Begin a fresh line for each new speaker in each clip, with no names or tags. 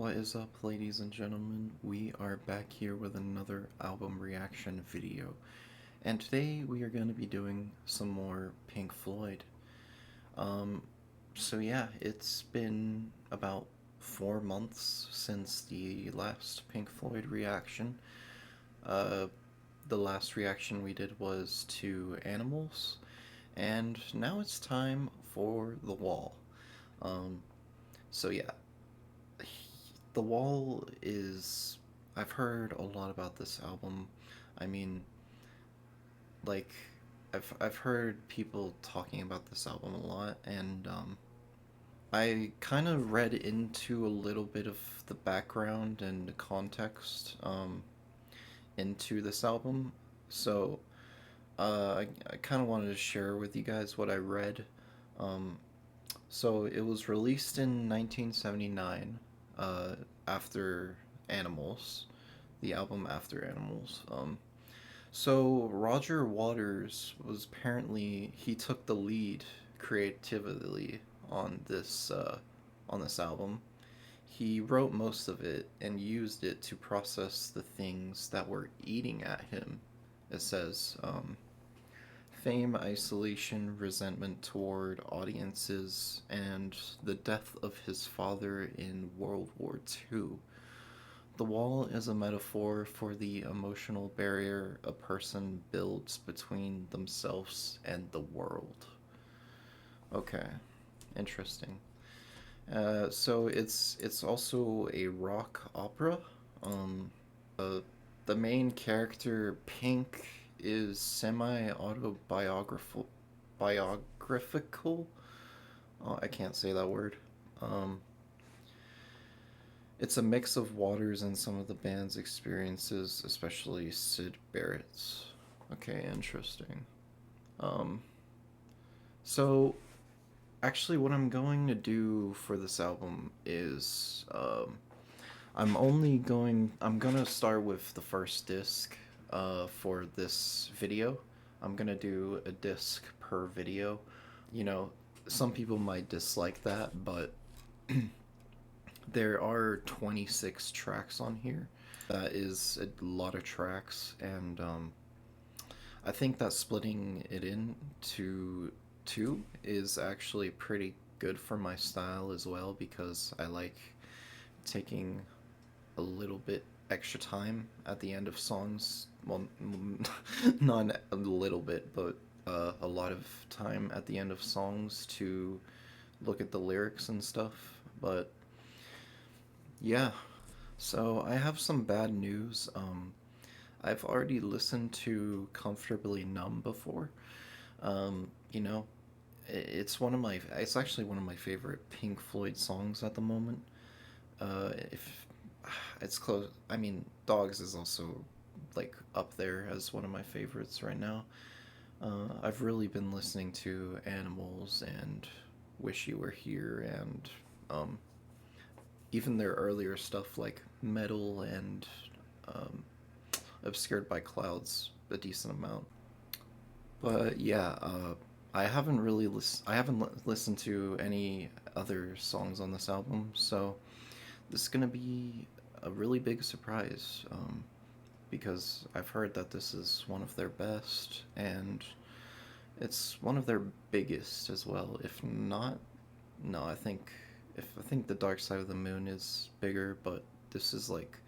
What is up, ladies and gentlemen? We are back here with another album reaction video. And today we are going to be doing some more Pink Floyd. Um, so it's been about 4 months since the last Pink Floyd reaction. Uh, the last reaction we did was to Animals, and now it's time for The Wall. Um, so yeah, The Wall is. I've heard a lot about this album. I mean, like, I've heard people talking about this album a lot, and I kind of read into a little bit of the background and the context into this album. So I kind of wanted to share with you guys what I read. Um, so it was released in 1979, uh, after Animals, the album after Animals. So Roger Waters was apparently he took the lead creatively on this album. He wrote most of it and used it to process the things that were eating at him. It says fame, isolation, resentment toward audiences, and the death of his father in World War II. The wall is a metaphor for the emotional barrier a person builds between themselves and the world. Okay, interesting. So it's also a rock opera. The main character Pink is semi autobiographical. Biographical. Oh, I can't say that word. Um, It's a mix of Waters and some of the band's experiences, especially Sid Barrett's. Okay, interesting. Um, so actually, what I'm going to do for this album is I'm gonna start with the first disc for this video. I'm gonna do a disc per video. You know, some people might dislike that, but there are 26 tracks on here. That is a lot of tracks, and I think that splitting it into two is actually pretty good for my style as well, because I like taking a little bit extra time at the end of songs. Well, not a little bit, but a lot of time at the end of songs to look at the lyrics and stuff. But yeah, so I have some bad news. I've already listened to Comfortably Numb before. You know, it's actually one of my favorite Pink Floyd songs at the moment. If it's close, I mean, Dogs is also like up there as one of my favorites right now. I've really been listening to Animals and Wish You Were Here, and um, even their earlier stuff like Metal and um, Obscured by Clouds a decent amount. But yeah, I haven't listened to any other songs on this album, so this is gonna be a really big surprise, because I've heard that this is one of their best, and it's one of their biggest as well. If not, no, I think the Dark Side of the Moon is bigger, but this is like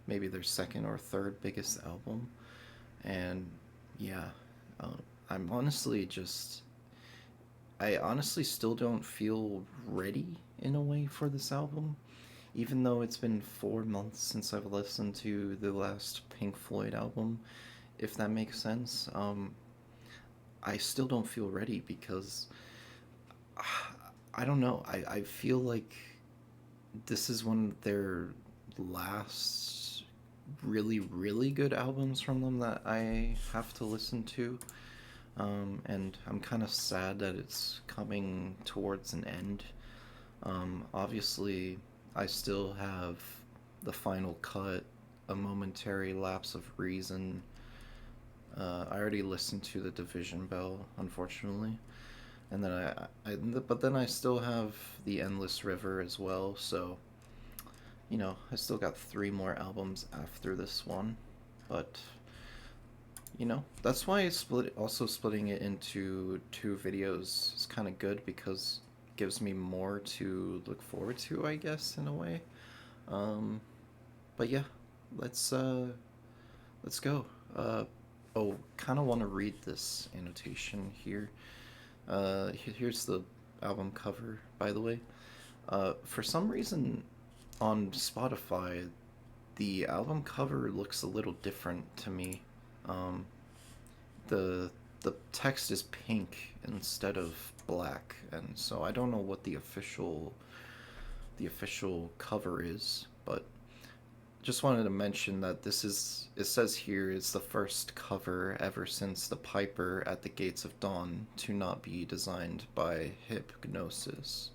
maybe their second or third biggest album, and yeah, uh, I'm honestly just I honestly still don't feel ready in a way for this album, even though it's been 4 months since I've listened to the last Pink Floyd album, if that makes sense. I still don't feel ready because I don't know. I feel like this is one of their last really, really good albums from them that I have to listen to. And I'm kind of sad that it's coming towards an end. Obviously, I still have the final cut, A Momentary Lapse of Reason. I already listened to The Division Bell, unfortunately. And then but then I still have The Endless River as well, so I still got 3 more albums after this one, but that's why splitting it into 2 videos is kind of good because it gives me more to look forward to, I guess, in a way. Um, but yeah, let's uh, let's go. Uh, oh, kind of want to read this annotation here. Here's the album cover, by the way. For some reason, on Spotify, the album cover looks a little different to me. Um, the the text is pink instead of black, and so I don't know what the official cover is, but just wanted to mention that it says here it's the first cover ever since The Piper at the Gates of Dawn to not be designed by Hypnosis,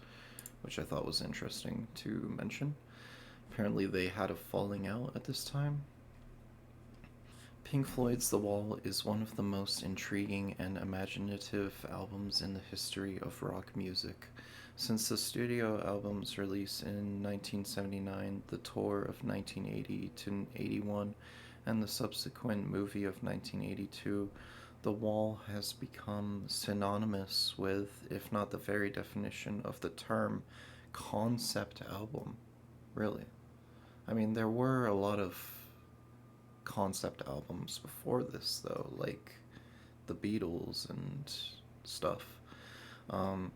which I thought was interesting to mention. Apparently they had a falling out at this time. Pink Floyd's The Wall is one of the most intriguing and imaginative albums in the history of rock music. Since the studio album's release in 1979, the tour of 1980 to 81, and the subsequent movie of 1982, The Wall has become synonymous with, if not the very definition of the term, concept album. Really. I mean, there were a lot of concept albums before this, though, like the Beatles and stuff. Um,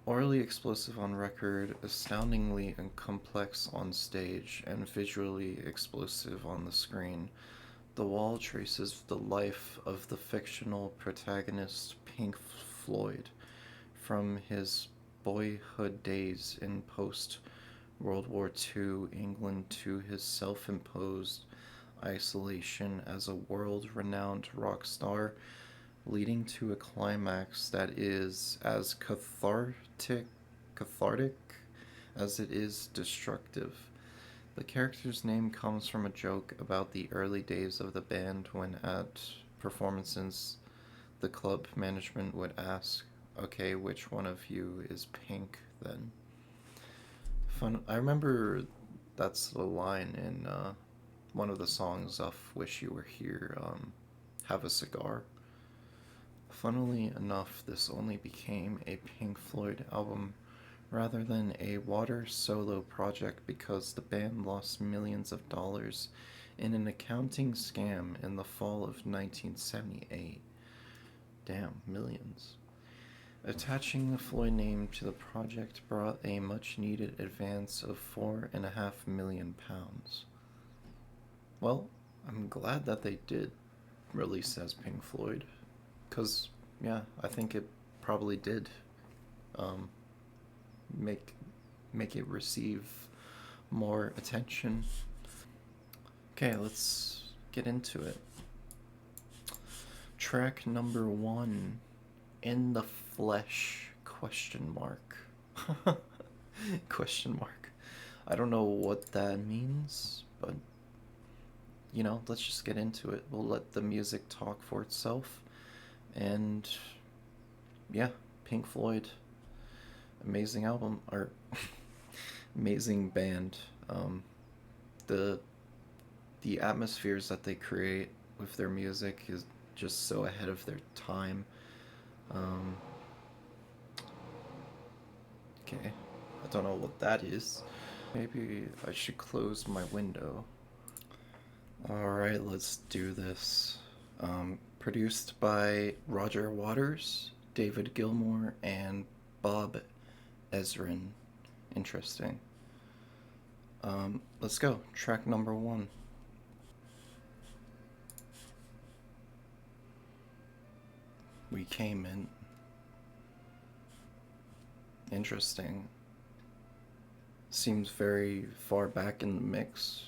Orally explosive on record, astoundingly and complex on stage, and visually explosive on the screen, The Wall traces the life of the fictional protagonist Pink Floyd from his boyhood days in post World War II England to his self imposed isolation as a world renowned rock star, leading to a climax that is as cathartic as it is destructive. The character's name comes from a joke about the early days of the band when at performances the club management would ask, "Okay, which one of you is Pink then?" Fun. I remember that's the line in one of the songs off "Wish You Were Here." Have a cigar. Funnily enough, this only became a Pink Floyd album rather than a Water solo project because the band lost millions of dollars in an accounting scam in the fall of 1978. Damn, millions. Attaching the Floyd name to the project brought a much needed advance of £4.5 million. Well, I'm glad that they did release as Pink Floyd, because, yeah, I think it probably did um, make it receive more attention. Okay, let's get into it. Track number 1, In the Flesh, question mark. Question mark. I don't know what that means, but let's just get into it. We'll let the music talk for itself. And yeah, Pink Floyd, amazing album, or amazing band. The atmospheres that they create with their music is just so ahead of their time. Um, okay, I don't know what that is. Maybe I should close my window. Alright, let's do this. Produced by Roger Waters, David Gilmour, and Bob Ezrin. Interesting. Let's go. Track number 1. We came in. Interesting. Seems very far back in the mix.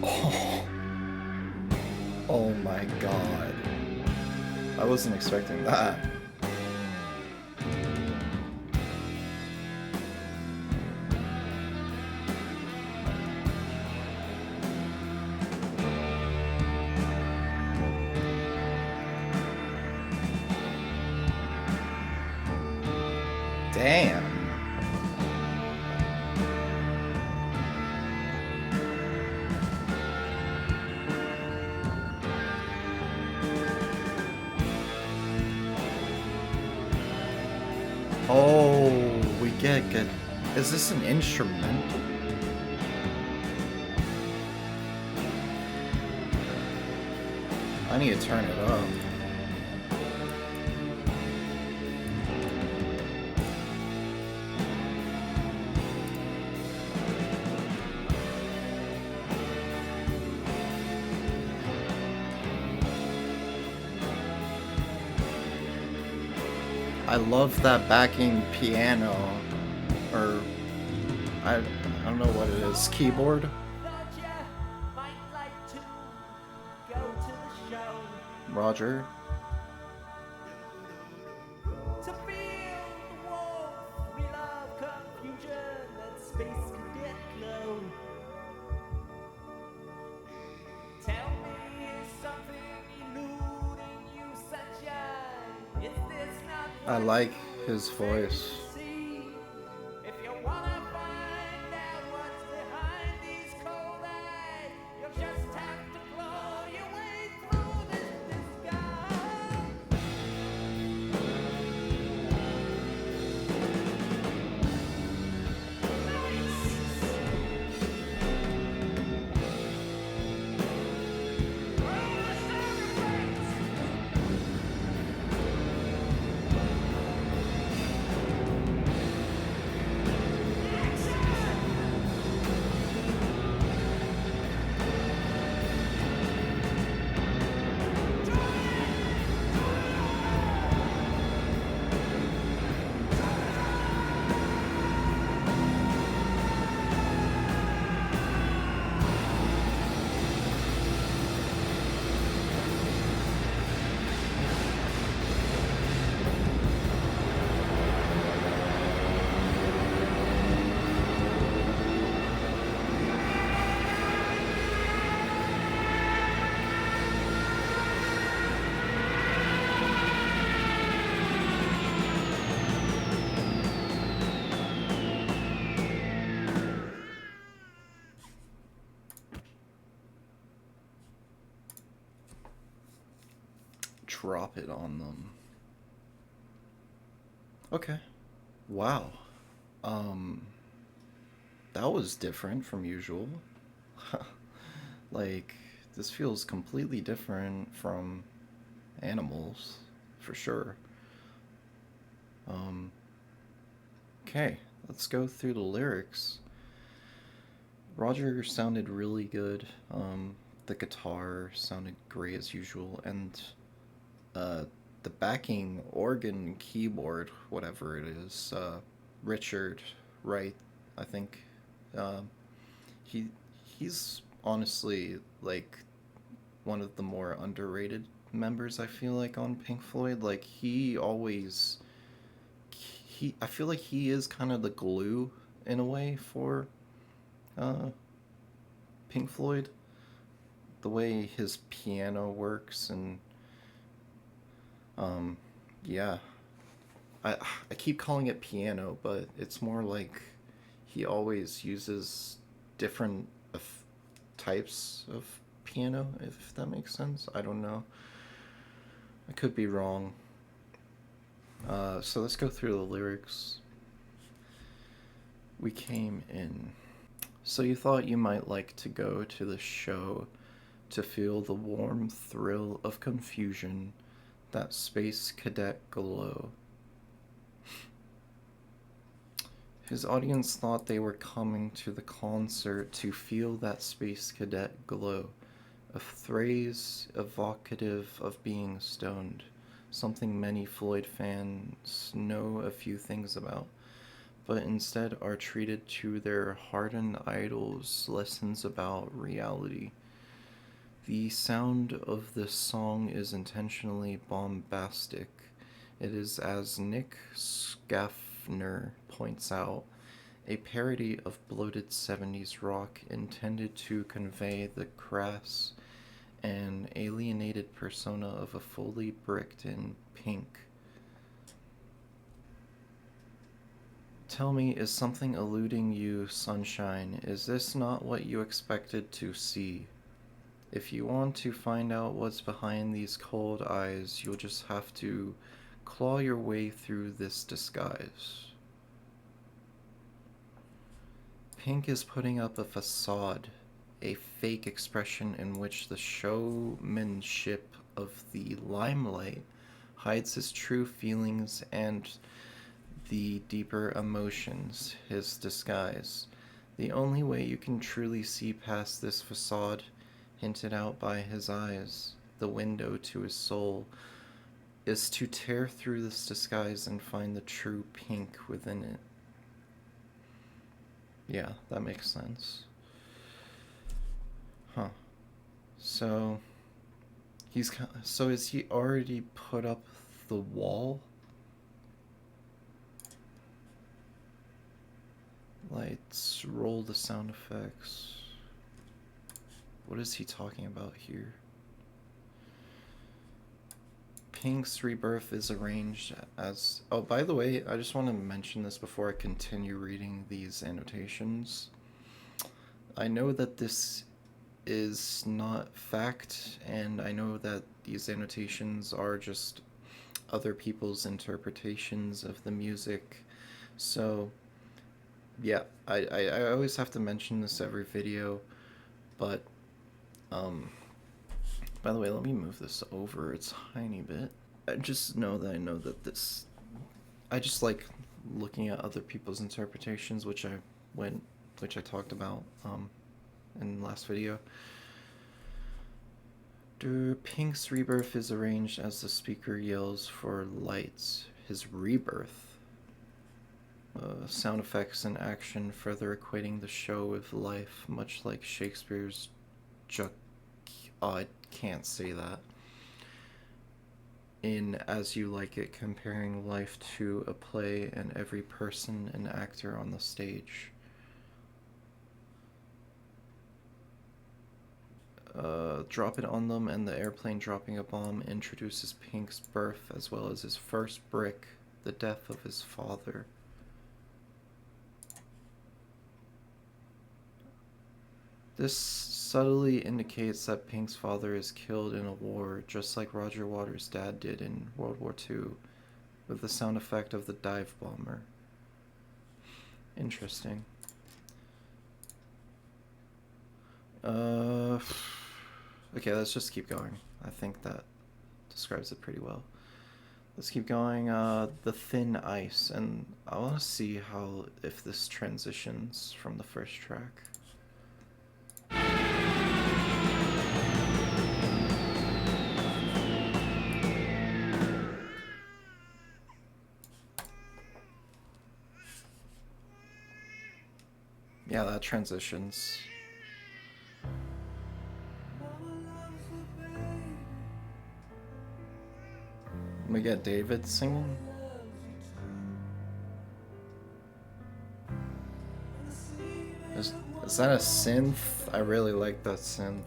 Oh, oh my god. I wasn't expecting that. Damn. Oh, we get good. Is this an instrumental? I need to turn it up. I love that backing piano, or I don't know what it is, keyboard? Roger. I like his voice. Drop it on them. Okay. Wow. Um, that was different from usual. Like, this feels completely different from Animals, for sure. Um, okay, let's go through the lyrics. Roger sounded really good. The guitar sounded great as usual, and uh, the backing organ keyboard, whatever it is, Richard Wright, I think. Um, he he's honestly like one of the more underrated members. I feel like on Pink Floyd, like he I feel like he is kind of the glue in a way for uh, Pink Floyd. The way his piano works and um, yeah, I keep calling it piano, but it's more like he always uses different of types of piano, if that makes sense. I don't know. I could be wrong. So let's go through the lyrics. We came in. So you thought you might like to go to the show to feel the warm thrill of confusion, that space cadet glow. His audience thought they were coming to the concert to feel that space cadet glow, a phrase evocative of being stoned, something many Floyd fans know a few things about, but instead are treated to their hardened idols' lessons about reality. The sound of this song is intentionally bombastic. It is, as Nick Schaffner points out, a parody of bloated 70s rock intended to convey the crass and alienated persona of a fully bricked in Pink. Tell me, is something eluding you, sunshine? Is this not what you expected to see? If you want to find out what's behind these cold eyes, you'll just have to claw your way through this disguise. Pink is putting up a facade, a fake expression in which the showmanship of the limelight hides his true feelings and the deeper emotions, his disguise. The only way you can truly see past this facade, hinted out by his eyes, the window to his soul, is to tear through this disguise and find the true Pink within it. Yeah, that makes sense. Huh. So is he already put up the wall? Lights, roll the sound effects. What is he talking about here? Pink's rebirth is arranged as... Oh, by the way, I just want to mention this before I continue reading these annotations. I know that this is not fact, and I know that these annotations are just other people's interpretations of the music. So, yeah, I always have to mention this every video, but... By the way, let me move this over a tiny bit. I just know that this... I just like looking at other people's interpretations, which I talked about in the last video. Pink's rebirth is arranged as the speaker yells for lights. His rebirth. Sound effects and action further equating the show with life, much like Shakespeare's I can't say that. In As You Like It, comparing life to a play and every person an actor on the stage. Drop It on Them and the airplane dropping a bomb introduces Pink's birth as well as his first brick, the death of his father. This subtly indicates that Pink's father is killed in a war, just like Roger Waters' dad did in World War II, with the sound effect of the dive bomber. Interesting. Okay, let's just keep going. I think that describes it pretty well. Let's keep going. The Thin Ice, and I want to see if this transitions from the first track. Yeah, that transitions. We get David singing. Is that a synth? I really like that synth.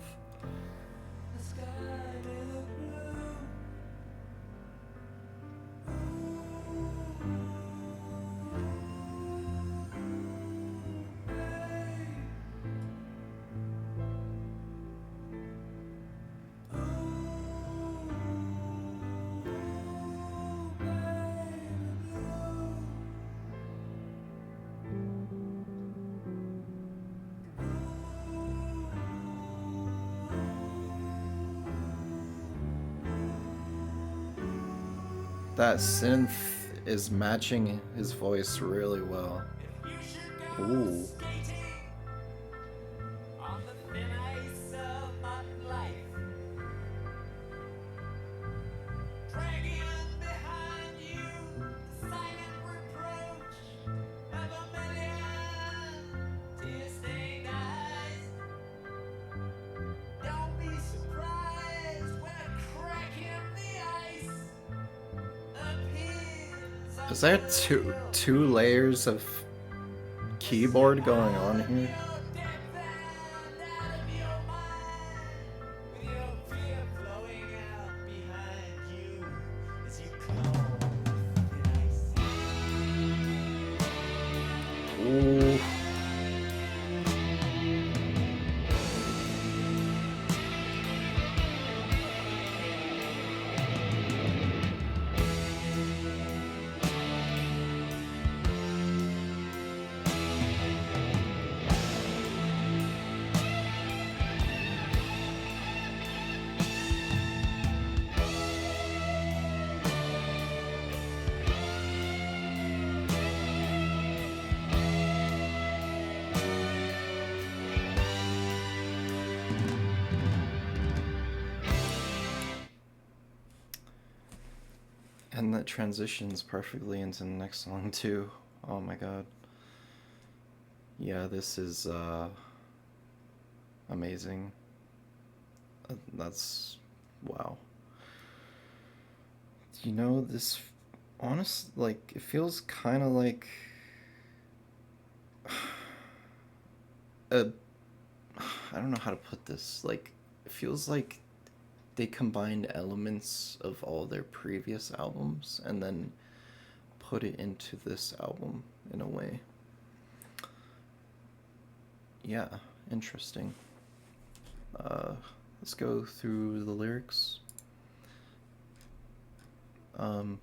That synth is matching his voice really well. Ooh. Is there two layers of keyboard going on here? And that transitions perfectly into the next song too. Oh my god. Yeah, this is amazing. That's wow. You know, this honest like it feels kind of like a I don't know how to put this. Like it feels like they combined elements of all their previous albums and then put it into this album in a way. Yeah, interesting. Uh, let's go through the lyrics. Um,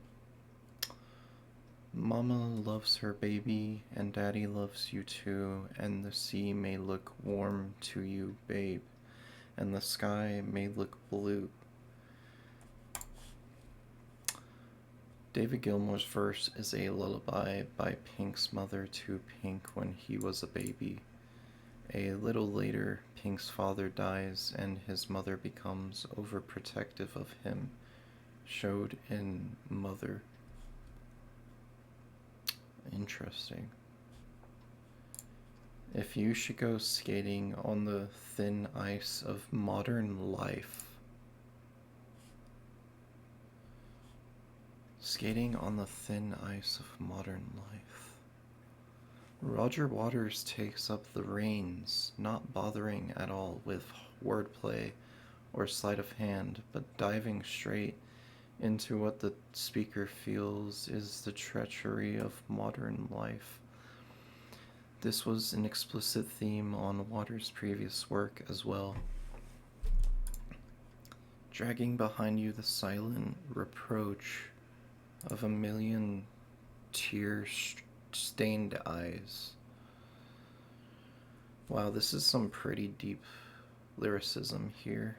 Mama loves her baby, and Daddy loves you too, and the sea may look warm to you, babe, and the sky may look blue. David Gilmour's verse is a lullaby by Pink's mother to Pink when he was a baby. A little later, Pink's father dies and his mother becomes overprotective of him, showed in Mother. Interesting. If you should go skating on the thin ice of modern life. Skating on the thin ice of modern life. Roger Waters takes up the reins, not bothering at all with wordplay or sleight of hand, but diving straight into what the speaker feels is the treachery of modern life. This was an explicit theme on Waters' previous work as well. Dragging behind you the silent reproach of a million tear-stained eyes. Wow, this is some pretty deep lyricism here.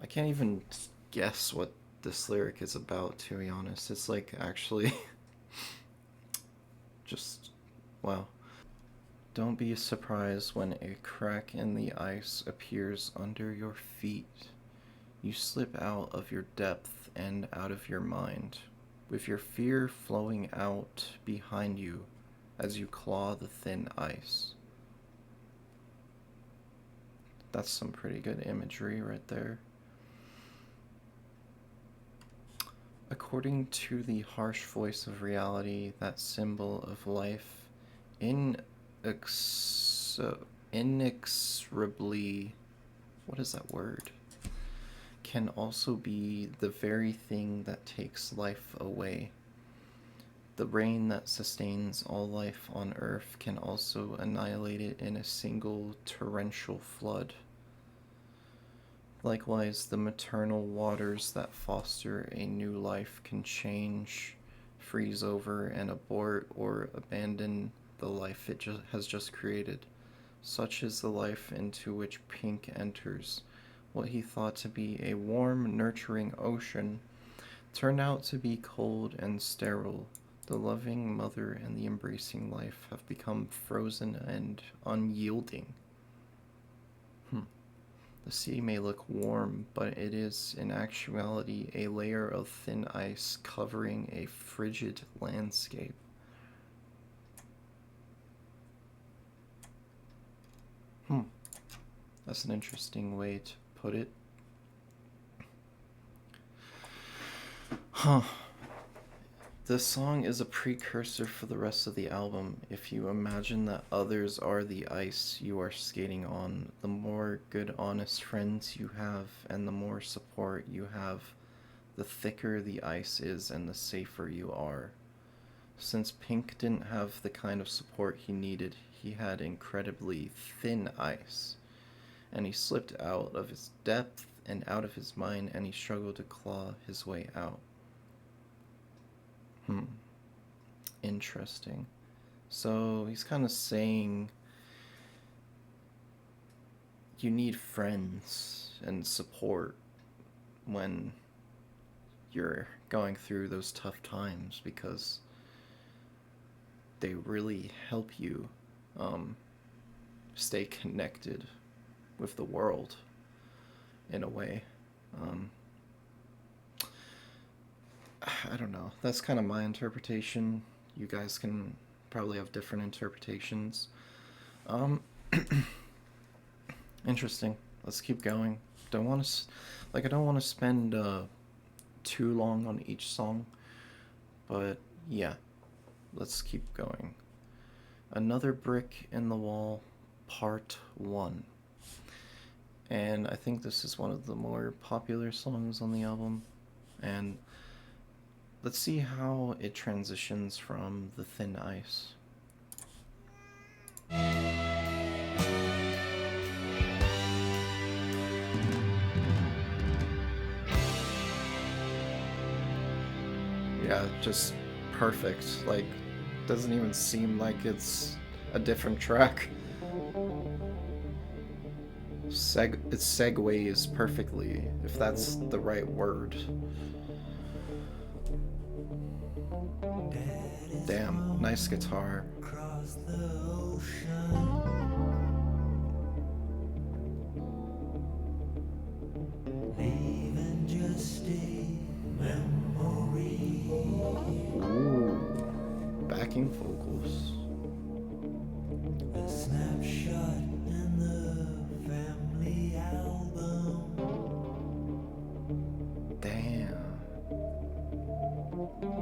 I can't even guess what this lyric is about, to be honest. It's like actually just wow. Don't be surprised when a crack in the ice appears under your feet. You slip out of your depth and out of your mind, with your fear flowing out behind you as you claw the thin ice. That's some pretty good imagery right there. According to the harsh voice of reality, that symbol of life inexorably, what is that word? Can also be the very thing that takes life away. The rain that sustains all life on Earth can also annihilate it in a single torrential flood. Likewise, the maternal waters that foster a new life can change, freeze over, and abort or abandon the life it has just created. Such is the life into which Pink enters. What he thought to be a warm, nurturing ocean turned out to be cold and sterile. The loving mother and the embracing life have become frozen and unyielding. The sea may look warm, but it is in actuality a layer of thin ice covering a frigid landscape. That's an interesting way to put it. This song is a precursor for the rest of the album. If you imagine that others are the ice you are skating on, the more good, honest friends you have and the more support you have, the thicker the ice is and the safer you are. Since Pink didn't have the kind of support he needed, he had incredibly thin ice, and he slipped out of his depth and out of his mind, and he struggled to claw his way out. Interesting. So he's kind of saying you need friends and support when you're going through those tough times because they really help you stay connected with the world in a way. I don't know. That's kind of my interpretation. You guys can probably have different interpretations. Um, Interesting. Let's keep going. Don't want to, like, I don't want to spend too long on each song, but yeah, let's keep going. Another Brick in the Wall, Part 1. And I think this is one of the more popular songs on the album. And let's see how it transitions from The Thin Ice. Yeah, just perfect. Like, doesn't even seem like it's a different track. It segues perfectly, if that's the right word. Damn, nice guitar. Ooh, backing vocals. A snapshot in the family album. Damn.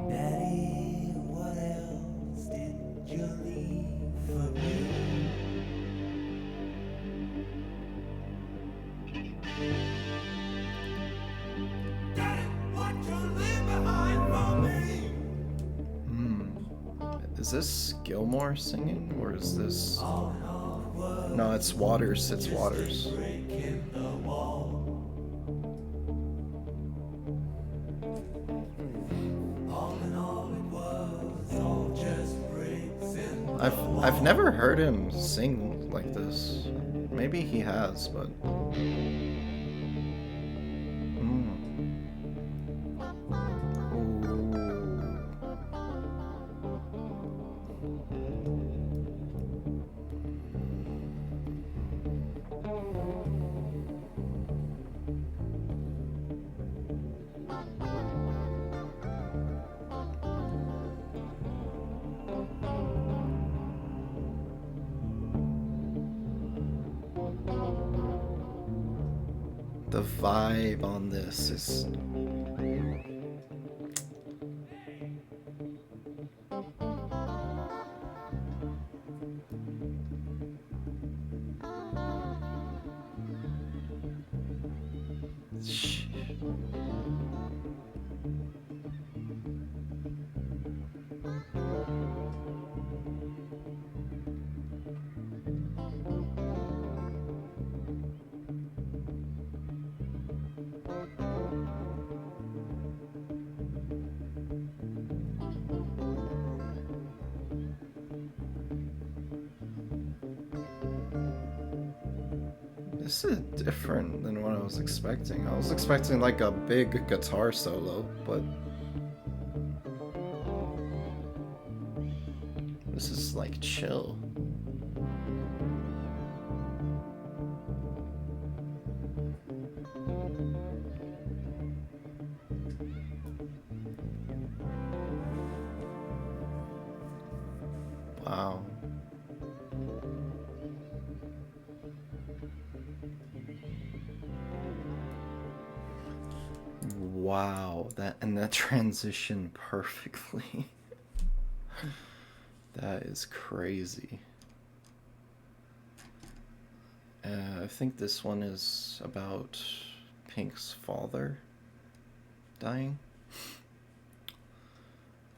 Daddy, what else did you leave for me? Daddy, what you leave behind for me? Is this Gilmore singing, or is this... No, it's Waters, it's Waters. I've never heard him sing like this. Maybe he has, but... The vibe on this is... This is different than what I was expecting. I was expecting like a big guitar solo, but this is like chill. Wow. Wow, that transition perfectly. That is crazy. I think this one is about Pink's father dying.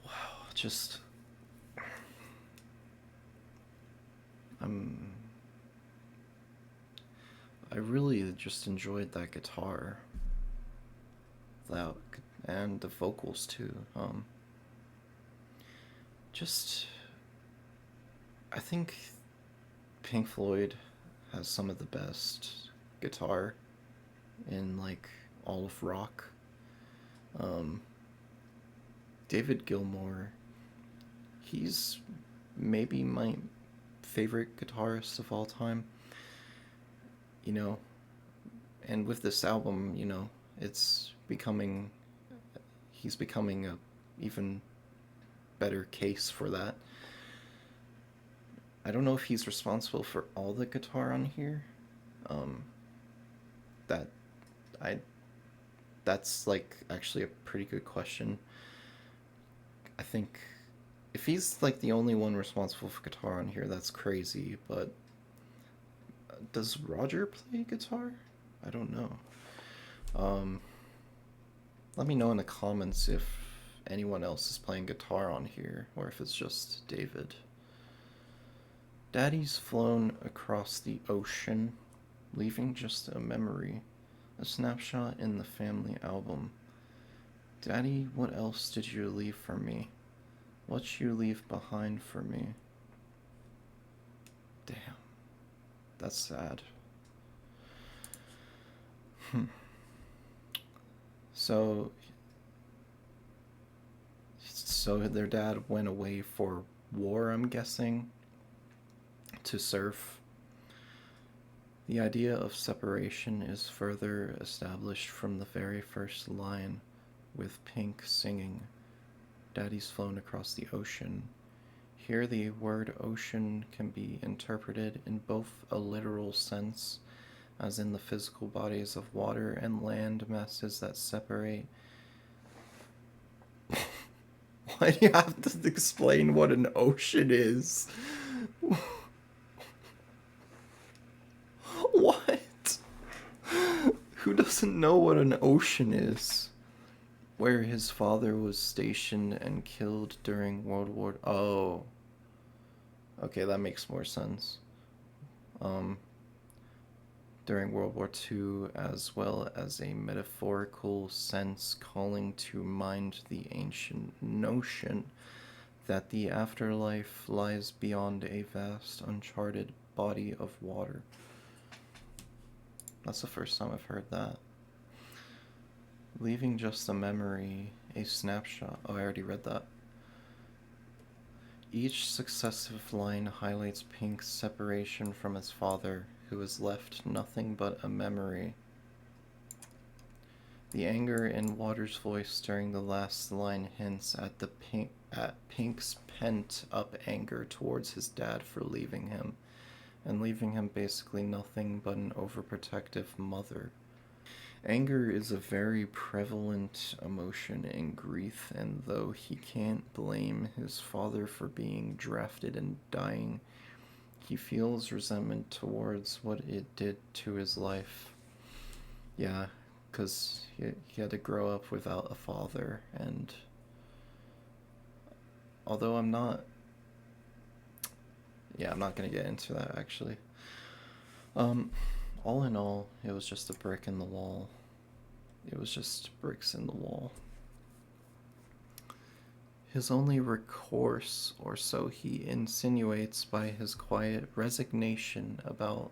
Wow, just... I really just enjoyed that guitar. That, and the vocals too. I think Pink Floyd has some of the best guitar in like all of rock. David Gilmour, he's maybe my favorite guitarist of all time. You know, and with this album, you know, it's becoming... he's becoming a even better case for that. I don't know if he's responsible for all the guitar on here. Um, that I that's like actually a pretty good question. I think if he's like the only one responsible for guitar on here, that's crazy. But does Roger play guitar? I don't know. Um, Let me know in the comments if anyone else is playing guitar on here, or if it's just David. Daddy's flown across the ocean, leaving just a memory, a snapshot in the family album. Daddy, what else did you leave for me? What you leave behind for me? Damn. That's sad. So their dad went away for war, I'm guessing, to serve. The idea of separation is further established from the very first line, with Pink singing, Daddy's flown across the ocean. Here the word ocean can be interpreted in both a literal sense, as in the physical bodies of water and land masses that separate. Why do you have to explain what an ocean is? What? Who doesn't know what an ocean is? Where his father was stationed and killed during World War... Oh. Okay, that makes more sense. During World War II, as well as a metaphorical sense calling to mind the ancient notion that the afterlife lies beyond a vast, uncharted body of water. That's the first time I've heard that. Leaving just a memory, a snapshot. Oh, I already read that. Each successive line highlights Pink's separation from his father, who has left nothing but a memory. The anger in Water's voice during the last line hints at Pink's pent-up anger towards his dad for leaving him, and leaving him basically nothing but an overprotective mother. Anger is a very prevalent emotion in grief, and though he can't blame his father for being drafted and dying, he feels resentment towards what it did to his life. Yeah, because he had to grow up without a father, and although I'm not gonna get into that actually. All in all, it was just a brick in the wall. It was just bricks in the wall. His only recourse, or so he insinuates by his quiet resignation about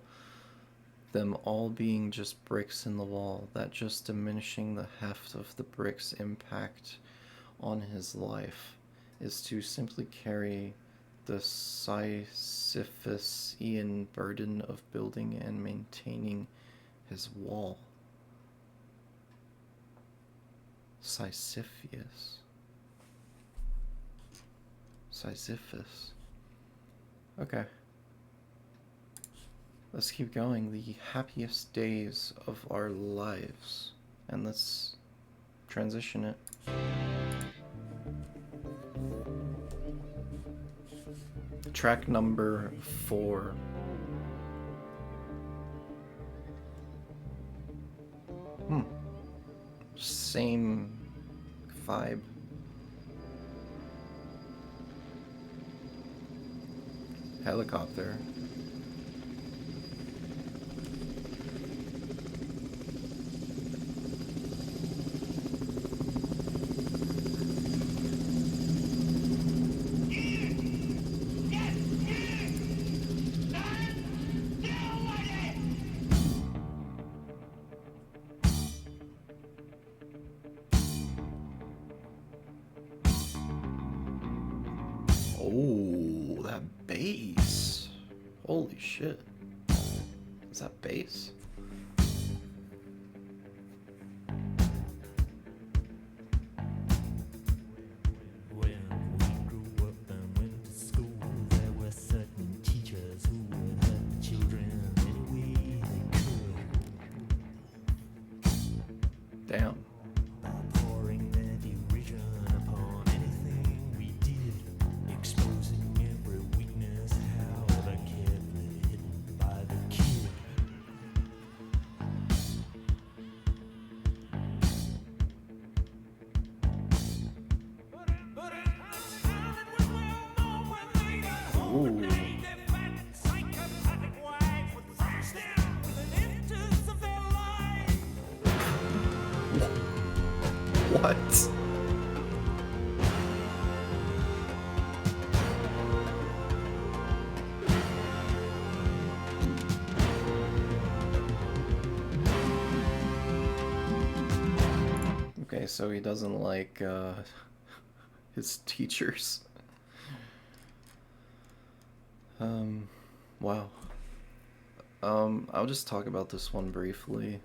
them all being just bricks in the wall, that just diminishing the heft of the brick's impact on his life, is to simply carry the Sisyphusian burden of building and maintaining his wall. Sisyphus. Okay. Let's keep going. The happiest days of our lives. And let's transition it. Track number 4. Same vibe. Helicopter. Oh, that bass. Holy shit. Is that bass? Ooh. What? Okay, so he doesn't like his teachers. Wow. I'll just talk about this one briefly.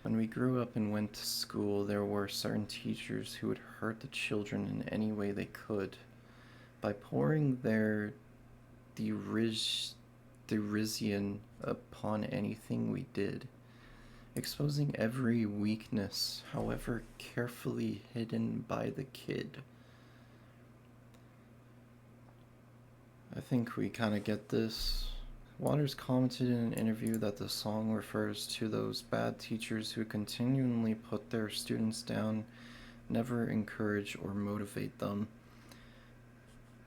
When we grew up and went to school, there were certain teachers who would hurt the children in any way they could by pouring their derision upon anything we did, exposing every weakness, however carefully hidden by the kid. I think we kind of get this. Waters commented in an interview that the song refers to those bad teachers who continually put their students down, never encourage or motivate them,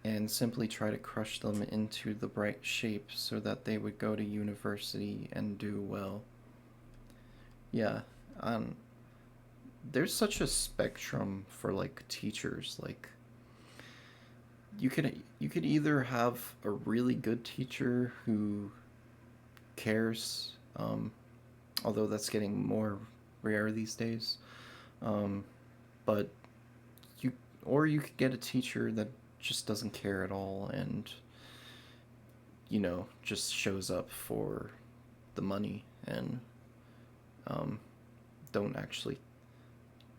and simply try to crush them into the right shape so that they would go to university and do well. Yeah, there's such a spectrum for like teachers. Like you could either have a really good teacher who cares, although that's getting more rare these days. But you could get a teacher that just doesn't care at all and just shows up for the money and don't actually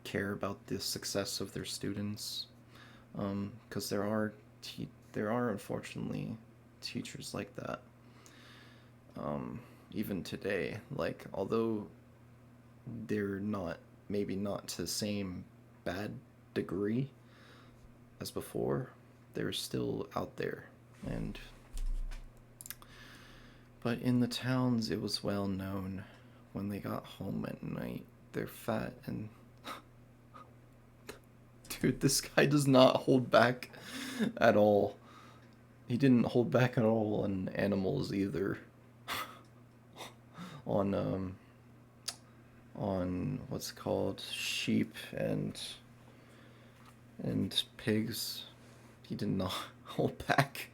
care about the success of their students. Because there are unfortunately teachers like that. Even today, like although they're maybe not to the same bad degree as before, they're still out there. But in the towns, it was well known when they got home at night, they're fat and dude, this guy does not hold back at all. He didn't hold back at all on animals either. on what's called sheep and pigs. He did not hold back.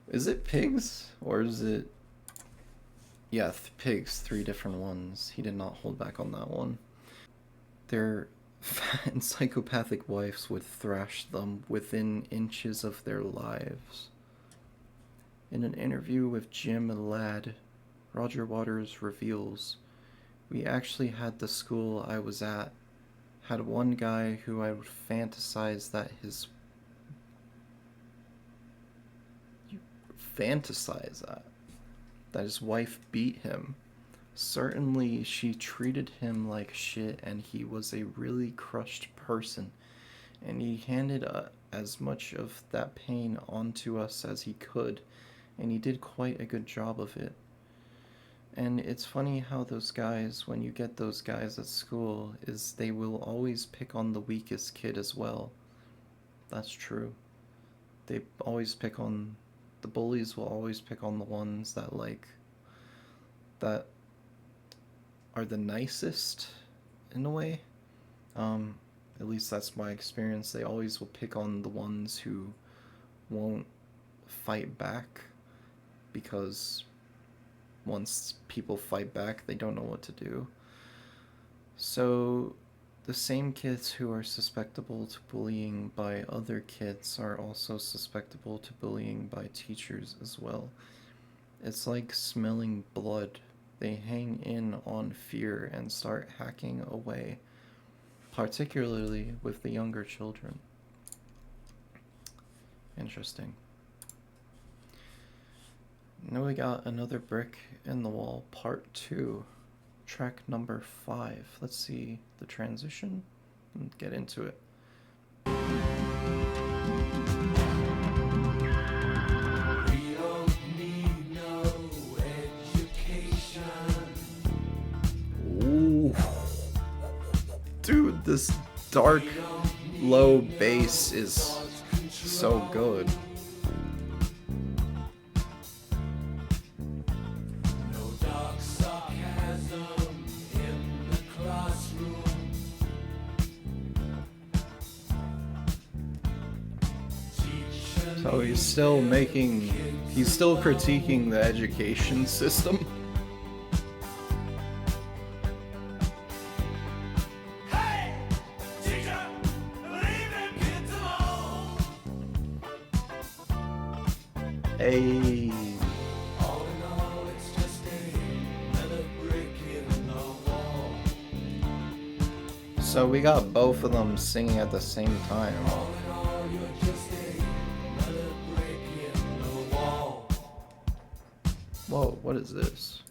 Is it pigs or is it yeah, pigs, 3 different ones. He did not hold back on that one. Their fat and psychopathic wives would thrash them within inches of their lives. In an interview with Jim Ladd, Roger Waters reveals, "We actually had the school I was at had one guy who I would fantasize that his..." You fantasize that his wife beat him. Certainly, she treated him like shit, and he was a really crushed person, and he handed as much of that pain onto us as he could, and he did quite a good job of it. And it's funny how those guys, when you get those guys at school, is they will always pick on the weakest kid as well. That's true. They always pick on... The bullies will always pick on the ones that, that are the nicest, in a way. At least that's my experience. They always will pick on the ones who won't fight back, because once people fight back, they don't know what to do. So the same kids who are susceptible to bullying by other kids are also susceptible to bullying by teachers as well. It's like smelling blood. They hang in on fear and start hacking away, particularly with the younger children. Interesting. Now we got Another Brick in the Wall, part 2, track number 5. Let's see the transition and get into it. We don't need no education. Ooh. Dude, this dark, low bass is so good. So he's still critiquing the education system. Hey. So we got both of them singing at the same time. Whoa, what is this?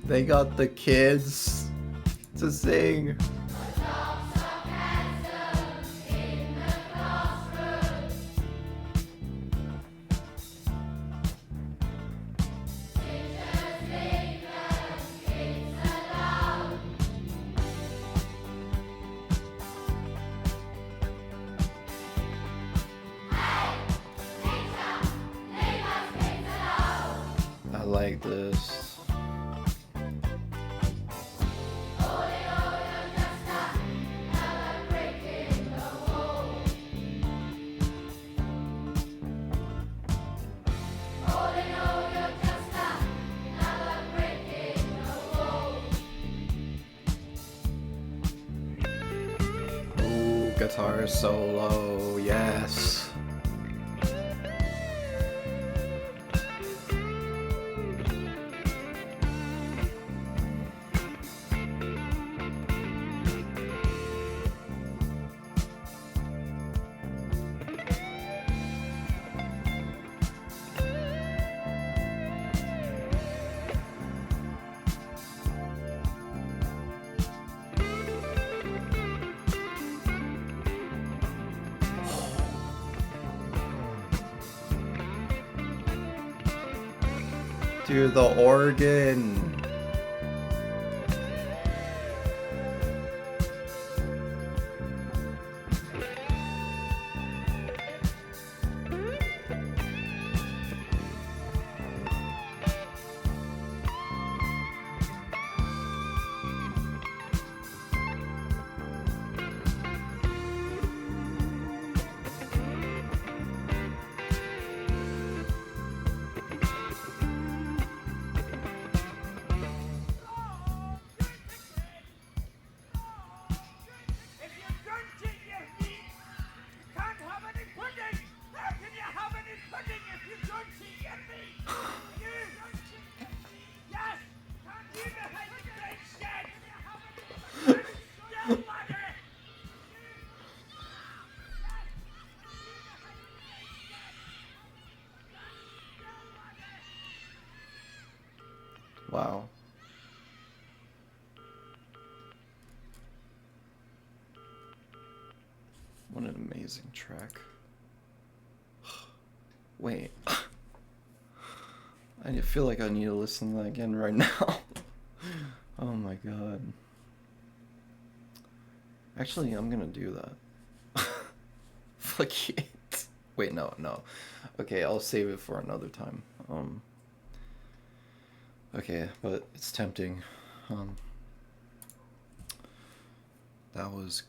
They got the kids to sing. I like this. Ooh, guitar solo, yes. Dude, the organ. Wow. What an amazing track. Wait. I feel like I need to listen to that again right now. Oh my god. Actually, I'm gonna do that. Fuck it. Wait, no. Okay, I'll save it for another time. Okay, but it's tempting. That was...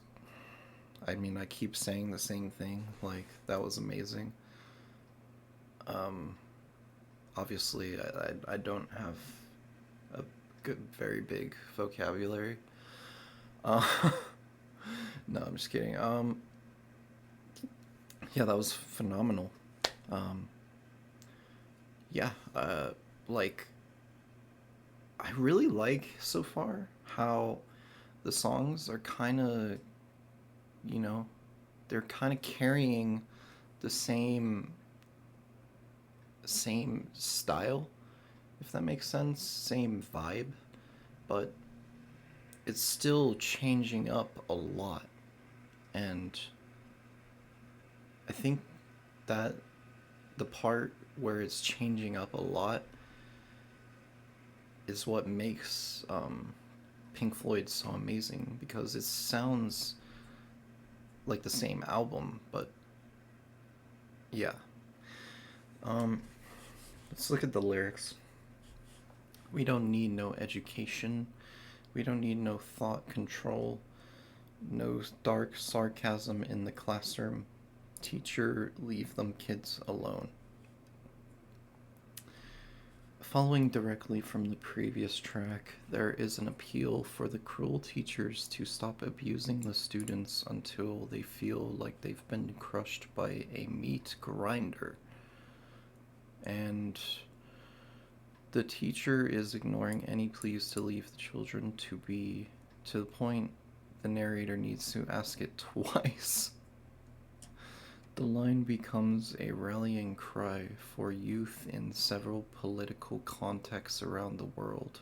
I mean, I keep saying the same thing. Like, that was amazing. Obviously, I don't have a good, very big vocabulary. No, I'm just kidding. Yeah, that was phenomenal. Yeah, like, I really like so far how the songs are kind of, you know, they're kind of carrying the same style, if that makes sense, same vibe, but it's still changing up a lot. And I think that the part where it's changing up a lot is what makes Pink Floyd so amazing, because it sounds like the same album, but yeah, Um, let's look at the lyrics. We don't need no education. We don't need no thought control. No dark sarcasm in the classroom. Teacher, leave them kids alone. Following directly from the previous track, there is an appeal for the cruel teachers to stop abusing the students until they feel like they've been crushed by a meat grinder. And the teacher is ignoring any pleas to leave the children to the point the narrator needs to ask it twice. The line becomes a rallying cry for youth in several political contexts around the world.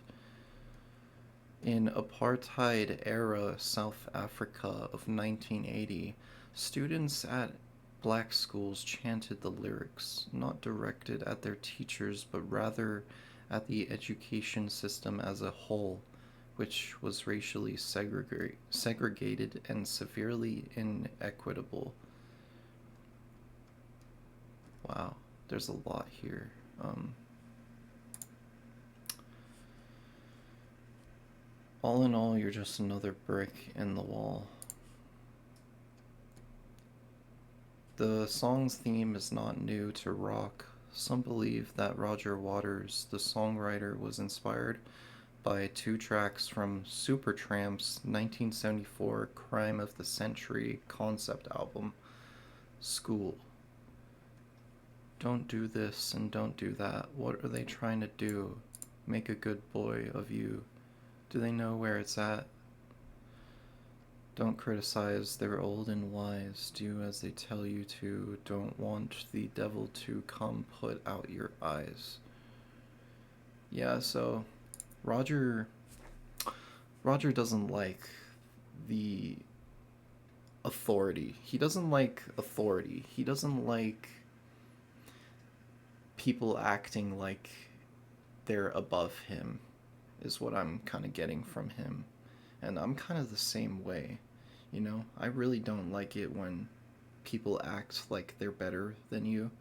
In apartheid-era South Africa of 1980, students at black schools chanted the lyrics, not directed at their teachers but rather at the education system as a whole, which was racially segregated and severely inequitable. Wow, there's a lot here. All in all, you're just another brick in the wall. The song's theme is not new to rock. Some believe that Roger Waters, the songwriter, was inspired by two tracks from Supertramp's 1974 Crime of the Century concept album, School. Don't do this and don't do that. What are they trying to do? Make a good boy of you. Do they know where it's at? Don't criticize, they're old and wise. Do as they tell you to. Don't want the devil to come put out your eyes. Yeah, so Roger doesn't like the authority. He doesn't like authority. He doesn't like people acting like they're above him, is what I'm kind of getting from him. And I'm kind of the same way, you know? I really don't like it when people act like they're better than you,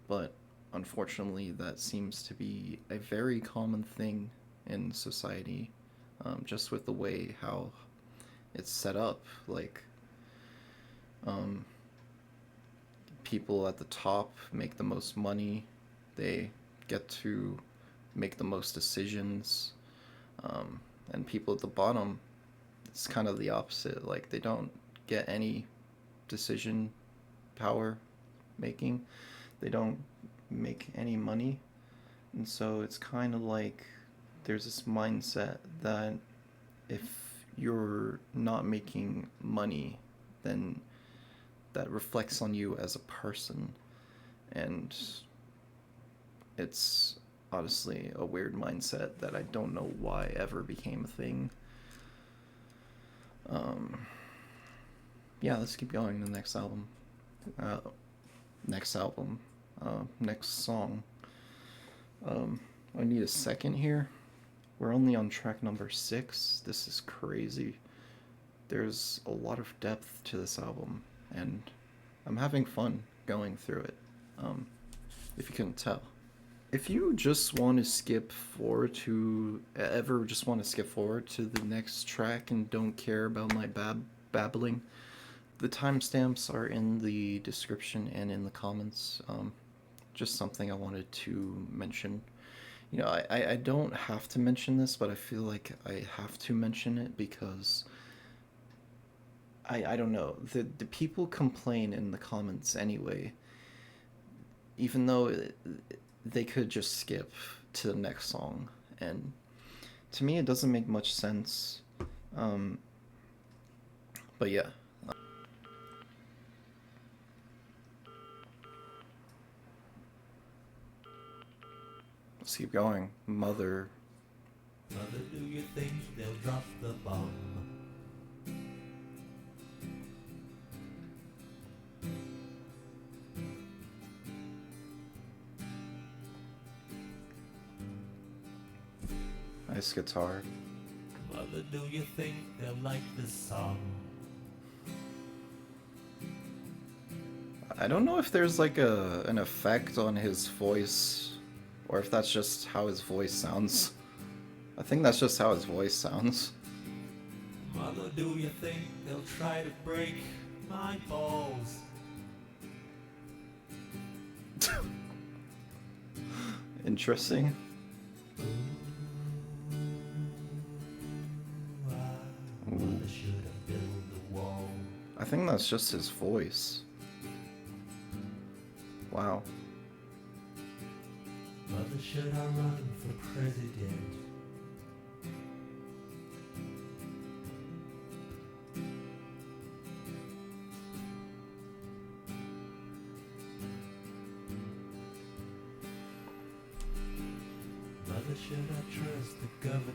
but unfortunately that seems to be a very common thing in society, just with the way how it's set up. Like, people at the top make the most money, they get to make the most decisions, and people at the bottom, it's kind of the opposite. Like, they don't get any decision power making, they don't make any money, and so it's kind of like there's this mindset that if you're not making money, then that reflects on you as a person, and it's honestly a weird mindset that I don't know why ever became a thing. Yeah, let's keep going to the next album. Next song. I need a second here. We're only on track number 6. This is crazy. There's a lot of depth to this album, and I'm having fun going through it, if you couldn't tell. If you just want to skip forward to the next track and don't care about my babbling, the timestamps are in the description and in the comments. Just something I wanted to mention. You know, I don't have to mention this, but I feel like I have to mention it because I don't know. The people complain in the comments anyway, even though they could just skip to the next song, and to me it doesn't make much sense. But yeah. Let's keep going. Mother.
Mother, do you think they'll drop the bomb?
Nice guitar.
Mother, do you think they'll like this song?
I don't know if there's like an effect on his voice, or if that's just how his voice sounds. I think that's just how his voice sounds.
Mother, do you think they'll try to break my balls?
Interesting.
Mother should have built the wall.
I think that's just his voice. Wow.
Mother, should I run for president? Mother, should I trust the government?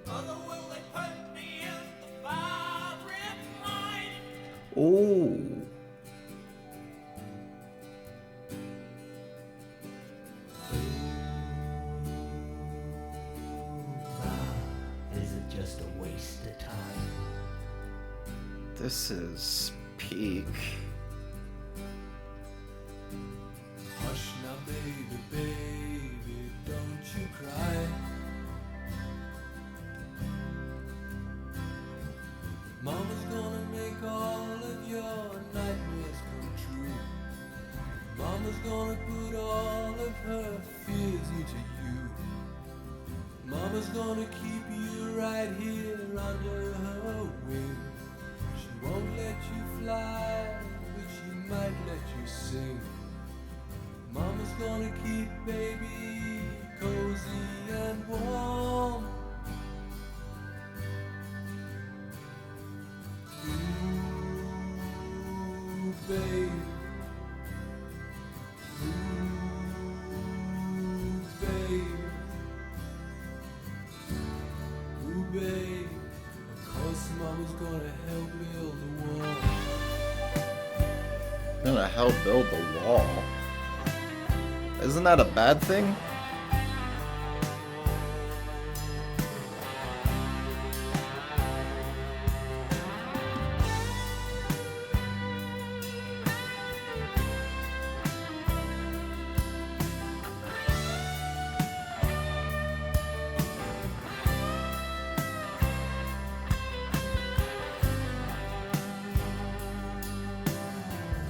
Mother, will they put me in the firing line?
Oh.
Is it just a waste of time?
This is peak.
Hush now, baby, baby, don't you cry. Mama's gonna make all of your nightmares come true. Mama's gonna put all of her fears into you. Mama's gonna keep you right here under her wing. She won't let you fly, but she might let you sing. Mama's gonna keep baby cozy and warm. Ooh, babe. Ooh, babe. Ooh, babe. Of course, Mama's gonna help build the wall.
Gonna help build the wall. Isn't that a bad thing?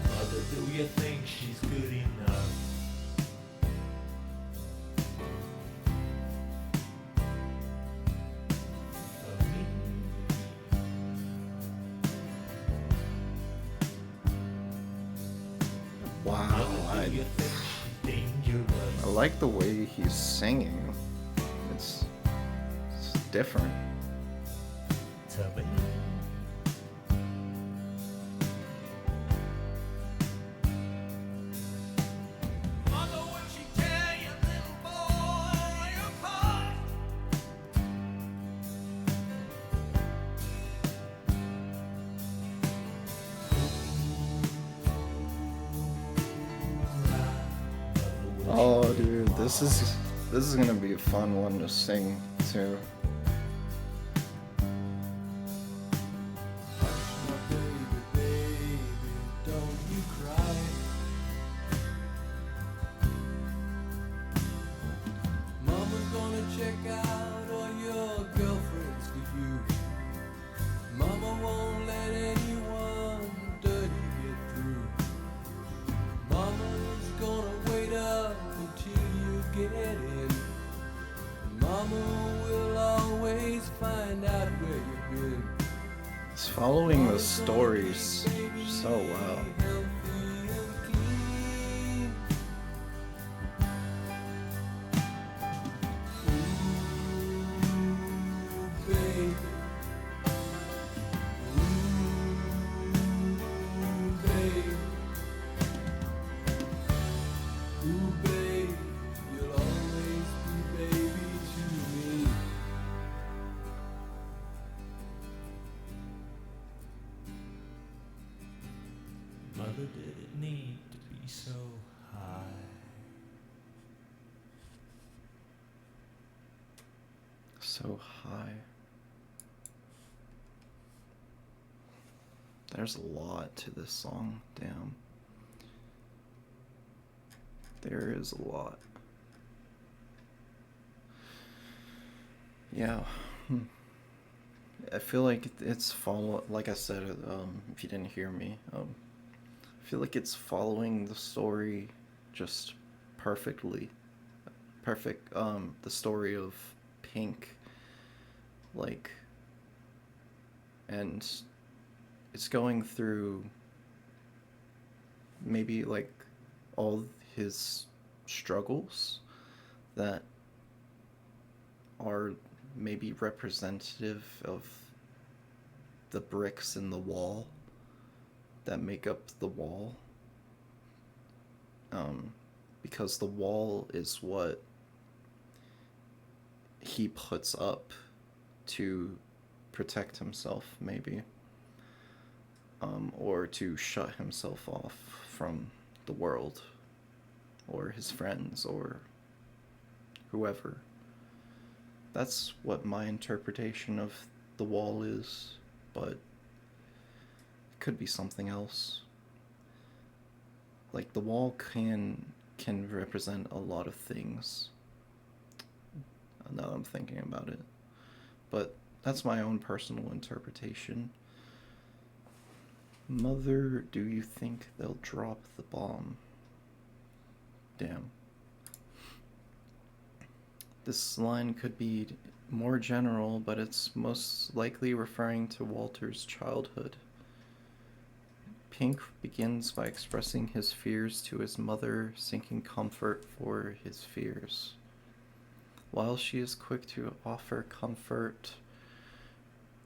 Mother, do you think she's good enough? For me?
Wow,
Mother, do you think she's dangerous?
I like the way he's singing. It's different.
To me? Mother, would she tear your little boy apart?
Oh, dude, this is gonna be a fun one to sing too.
Hush, my baby, baby, don't you cry. Mama's gonna check out all your girlfriends for you. Mama won't let anyone dirty get through. Mama's gonna wait up until you get in. Mama will always find out where you've been.
It's following the stories so well.
Healthy and clean. Ooh, baby. Ooh, baby. Ooh, baby. You'll always be baby to me. Mother,
so high. There's a lot to this song, damn. There is a lot. Yeah. I feel like it's like I said, if you didn't hear me, I feel like it's following the story just perfectly. Perfect, the story of Pink, like, and it's going through maybe like all his struggles that are maybe representative of the bricks in the wall that make up the wall. Because the wall is what he puts up to protect himself, maybe. Or to shut himself off from the world, or his friends, or whoever. That's what my interpretation of the wall is, but it could be something else. Like the wall can represent a lot of things. Now that I'm thinking about it, but that's my own personal interpretation. Mother, do you think they'll drop the bomb? Damn. This line could be more general, but it's most likely referring to Walter's childhood. Pink begins by expressing his fears to his mother, seeking comfort for his fears. While she is quick to offer comfort,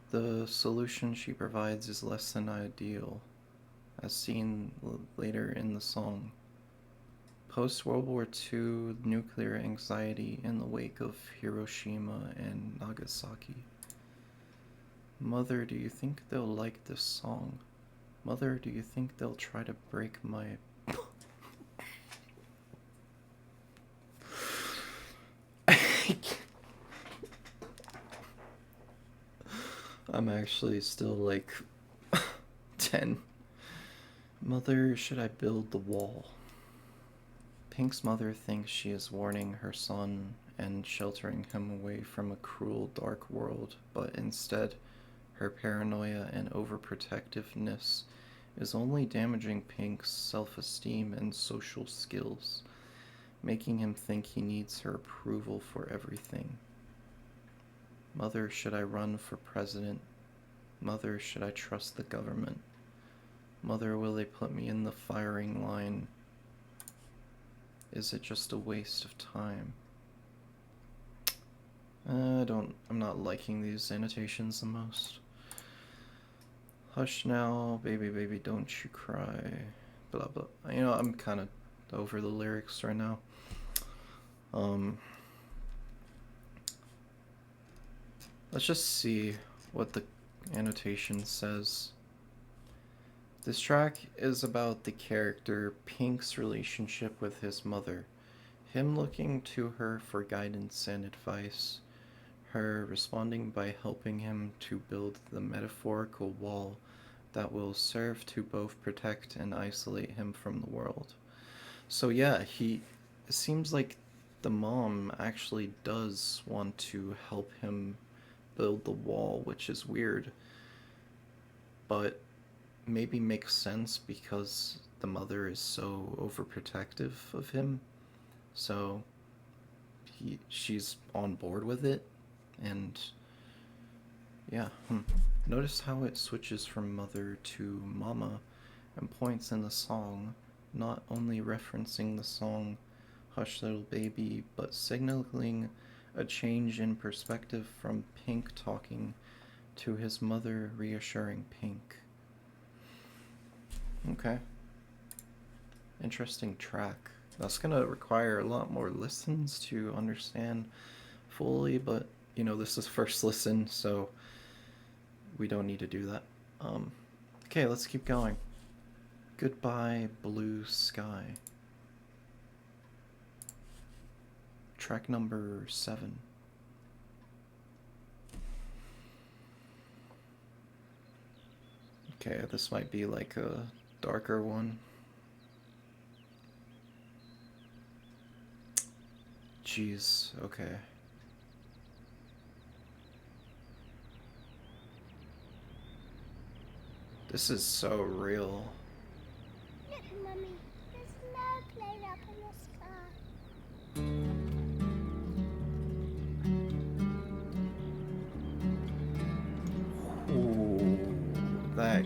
the solution she provides is less than ideal, as seen later in the song. Post-World War II nuclear anxiety in the wake of Hiroshima and Nagasaki. Mother, do you think they'll like this song? Mother, do you think they'll try to break my... I'm actually still like 10. Mother, should I build the wall? Pink's mother thinks she is warning her son and sheltering him away from a cruel, dark world, but instead, her paranoia and overprotectiveness is only damaging Pink's self-esteem and social skills, making him think he needs her approval for everything. Mother, should I run for president? Mother, should I trust the government? Mother, will they put me in the firing line? Is it just a waste of time? I'm not liking these annotations the most. Hush now, baby, baby, don't you cry. Blah, blah. You know, I'm kind of over the lyrics right now. Let's just see what the annotation says. This track is about the character Pink's relationship with his mother, him looking to her for guidance and advice, her responding by helping him to build the metaphorical wall that will serve to both protect and isolate him from the world. So yeah, it seems like the mom actually does want to help him build the wall, which is weird, but maybe makes sense because the mother is so overprotective of him, so she's on board with it. And yeah, notice how it switches from mother to mama and points in the song, not only referencing the song Hush Little Baby, but signaling a change in perspective from Pink talking to his mother, reassuring Pink. Okay. Interesting track. That's gonna require a lot more listens to understand fully, but you know, this is first listen, so we don't need to do that. Okay, let's keep going. Goodbye, Blue Sky. Track number 7. Okay, this might be like a darker one. Jeez, okay. This is so real.
Look, Mummy, there's an airplane up in the sky.
Ooh, that.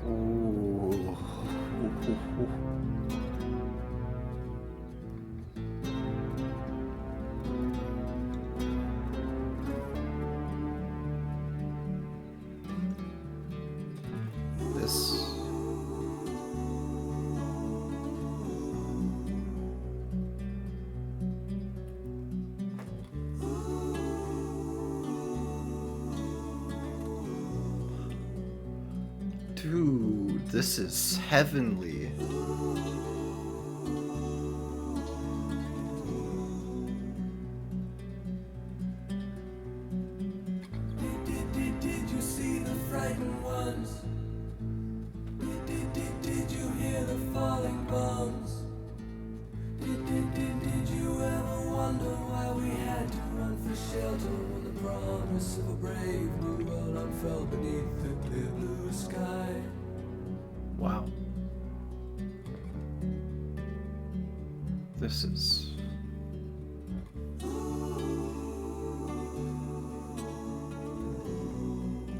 Ooh. This. Dude, this is heavenly.
Did you see the frightened ones? Did you hear the falling bombs? Did you ever wonder why we had to run for shelter when the promise of a brave new world unfurled beneath the clear blue sky?
Wow. This is.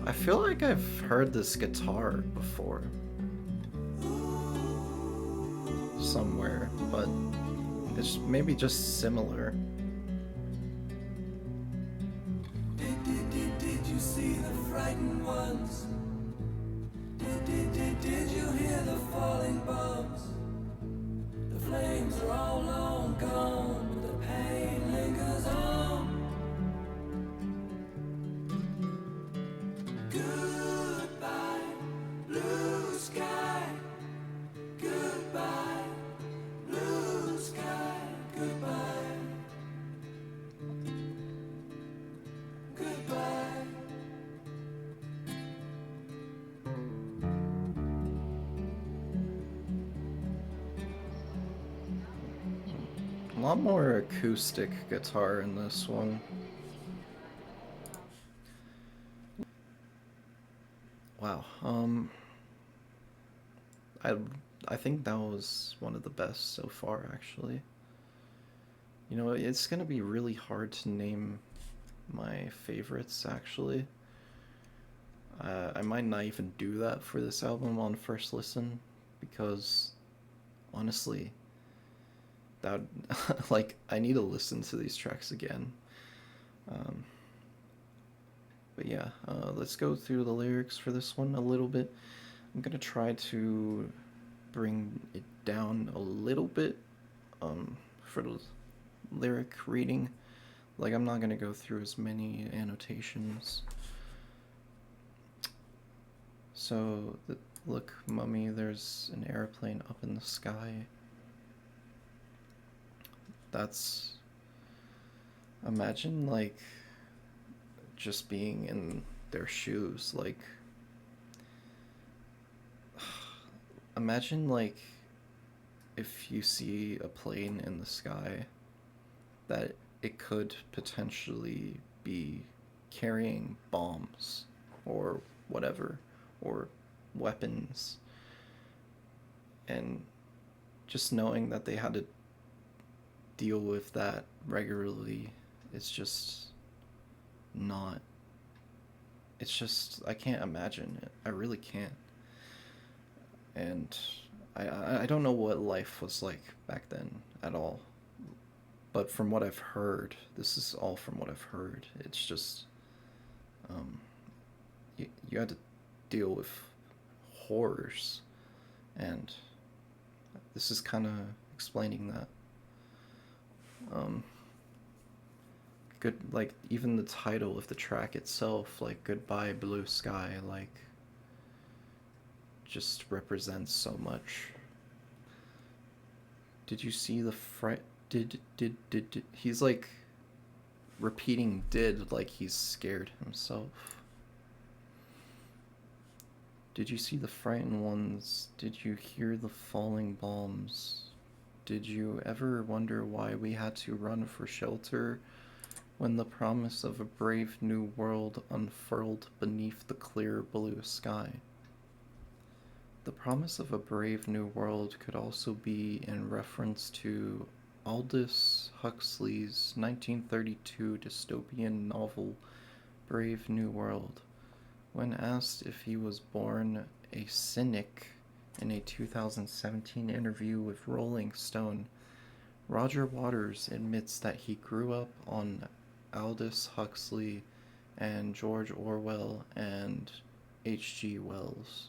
I feel like I've heard this guitar before. Somewhere, but it's maybe just similar.
Did you see the frightened ones? Did you hear the falling bombs? The flames are all long gone, but the pain lingers on. Goodbye, blue sky. Goodbye, blue sky. Goodbye. Goodbye.
A lot more acoustic guitar in this one. Wow. I think that was one of the best so far, actually. You know, it's gonna be really hard to name my favorites, actually. I might not even do that for this album on first listen, because honestly, that like I need to listen to these tracks again. Um, but yeah, let's go through the lyrics for this one a little bit. I'm gonna try to bring it down a little bit for the lyric reading. Like, I'm not gonna go through as many annotations. So, look, Mummy, there's an airplane up in the sky. That's. Imagine, like, just being in their shoes. Like, imagine, like, if you see a plane in the sky, that it could potentially be carrying bombs or whatever, or weapons. And just knowing that they had to deal with that regularly, it's just not. It's just, I can't imagine it. I really can't. And I don't know what life was like back then at all. But from what I've heard, this is all from what I've heard. It's just, you had to deal with horrors, and this is kind of explaining that. Good, like even the title of the track itself, like "Goodbye Blue Sky," like just represents so much. Did you see the did he's like repeating "did" like he's scared himself. Did you see the frightened ones? Did you hear the falling bombs? Did you ever wonder why we had to run for shelter when the promise of a brave new world unfurled beneath the clear blue sky? The promise of a brave new world could also be in reference to Aldous Huxley's 1932 dystopian novel Brave New World. When asked if he was born a cynic in a 2017 interview with Rolling Stone, Roger Waters admits that he grew up on Aldous Huxley and George Orwell and H.G. Wells.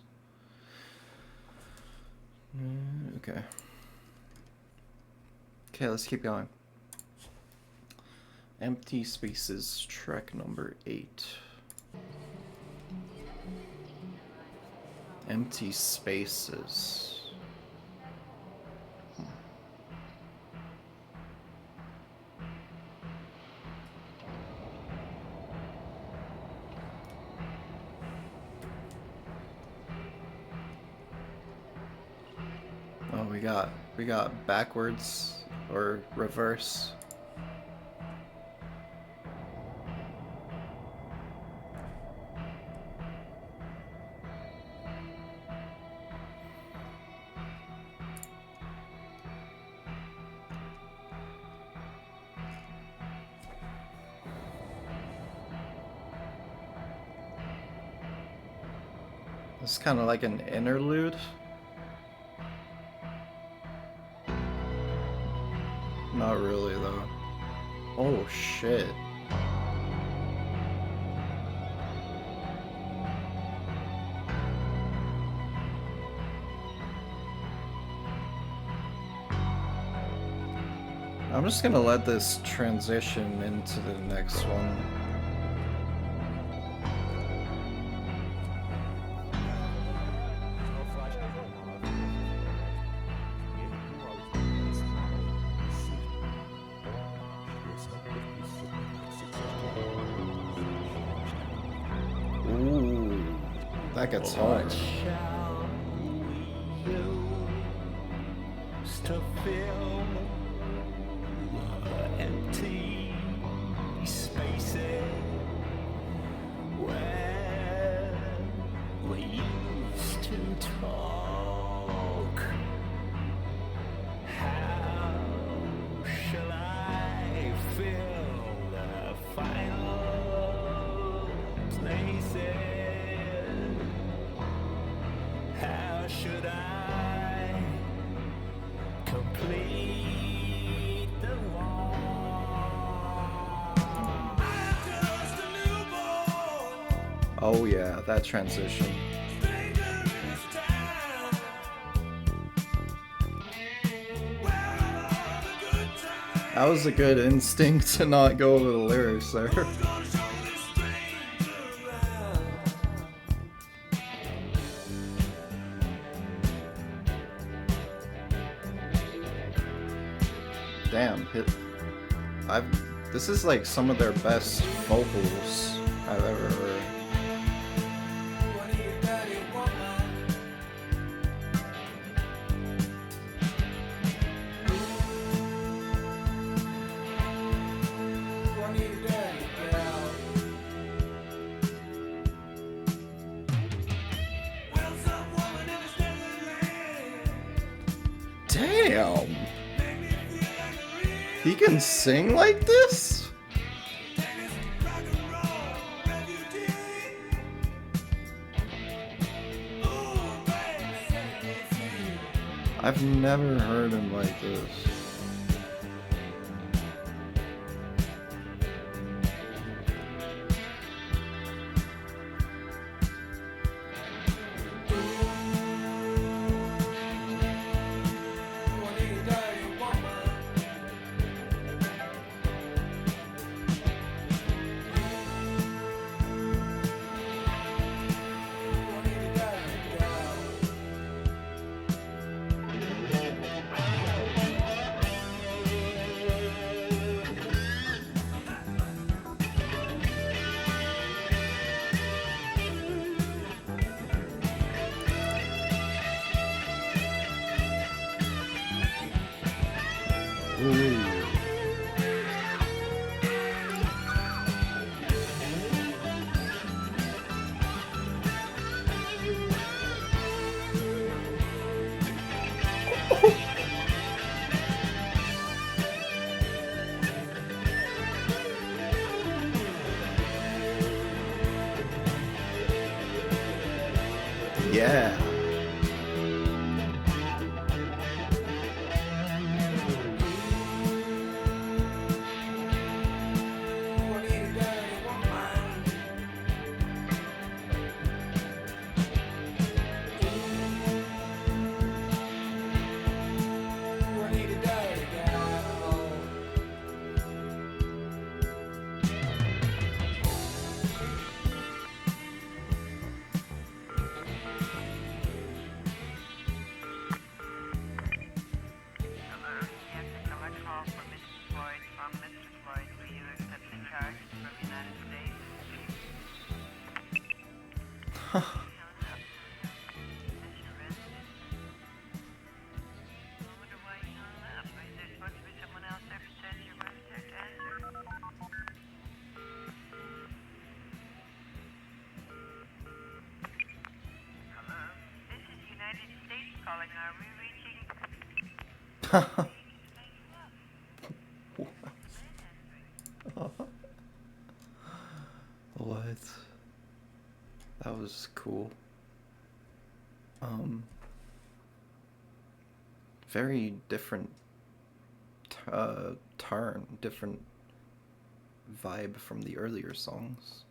Okay. Okay, let's keep going. Empty Spaces, track number 8. Empty Spaces. Oh, we got backwards or reverse. It's kind of like an interlude. Not really, though. Oh, shit. I'm just gonna let this transition into the next one. Ooh, that gets hard.
To fill empty spaces where we used to talk. How shall I fill the final places? How should I complete the wall? I'm just a newborn,
Oh yeah, that transition.
stranger in this town. Where are all the good times?
That was a good instinct to not go over the lyrics there.
Who's gonna show this stranger around?
Damn, this is like some of their best vocals I've ever heard.
I need a daddy woman. I need a daddy gal. Well, some woman in this desert land
Damn,
make me feel like a real
he can sing like this?
Dennis rock and roll refugee. Ooh, baby, set me free.
I've never heard him like this.
I need a daddy woman. I need a daddy gal.
Ooh. Yeah.
Hello, yes, I got a call from Mrs. Floyd, from Mr. Floyd. Will you accept the charge from the United States? Hung up. Is she arrested? I wonder why you hung up. Is there supposed to be someone else there besides your wife there to answer? Hello? This is the United States calling. Are we reaching?
What? That was cool. Very different turn, different vibe from the earlier songs.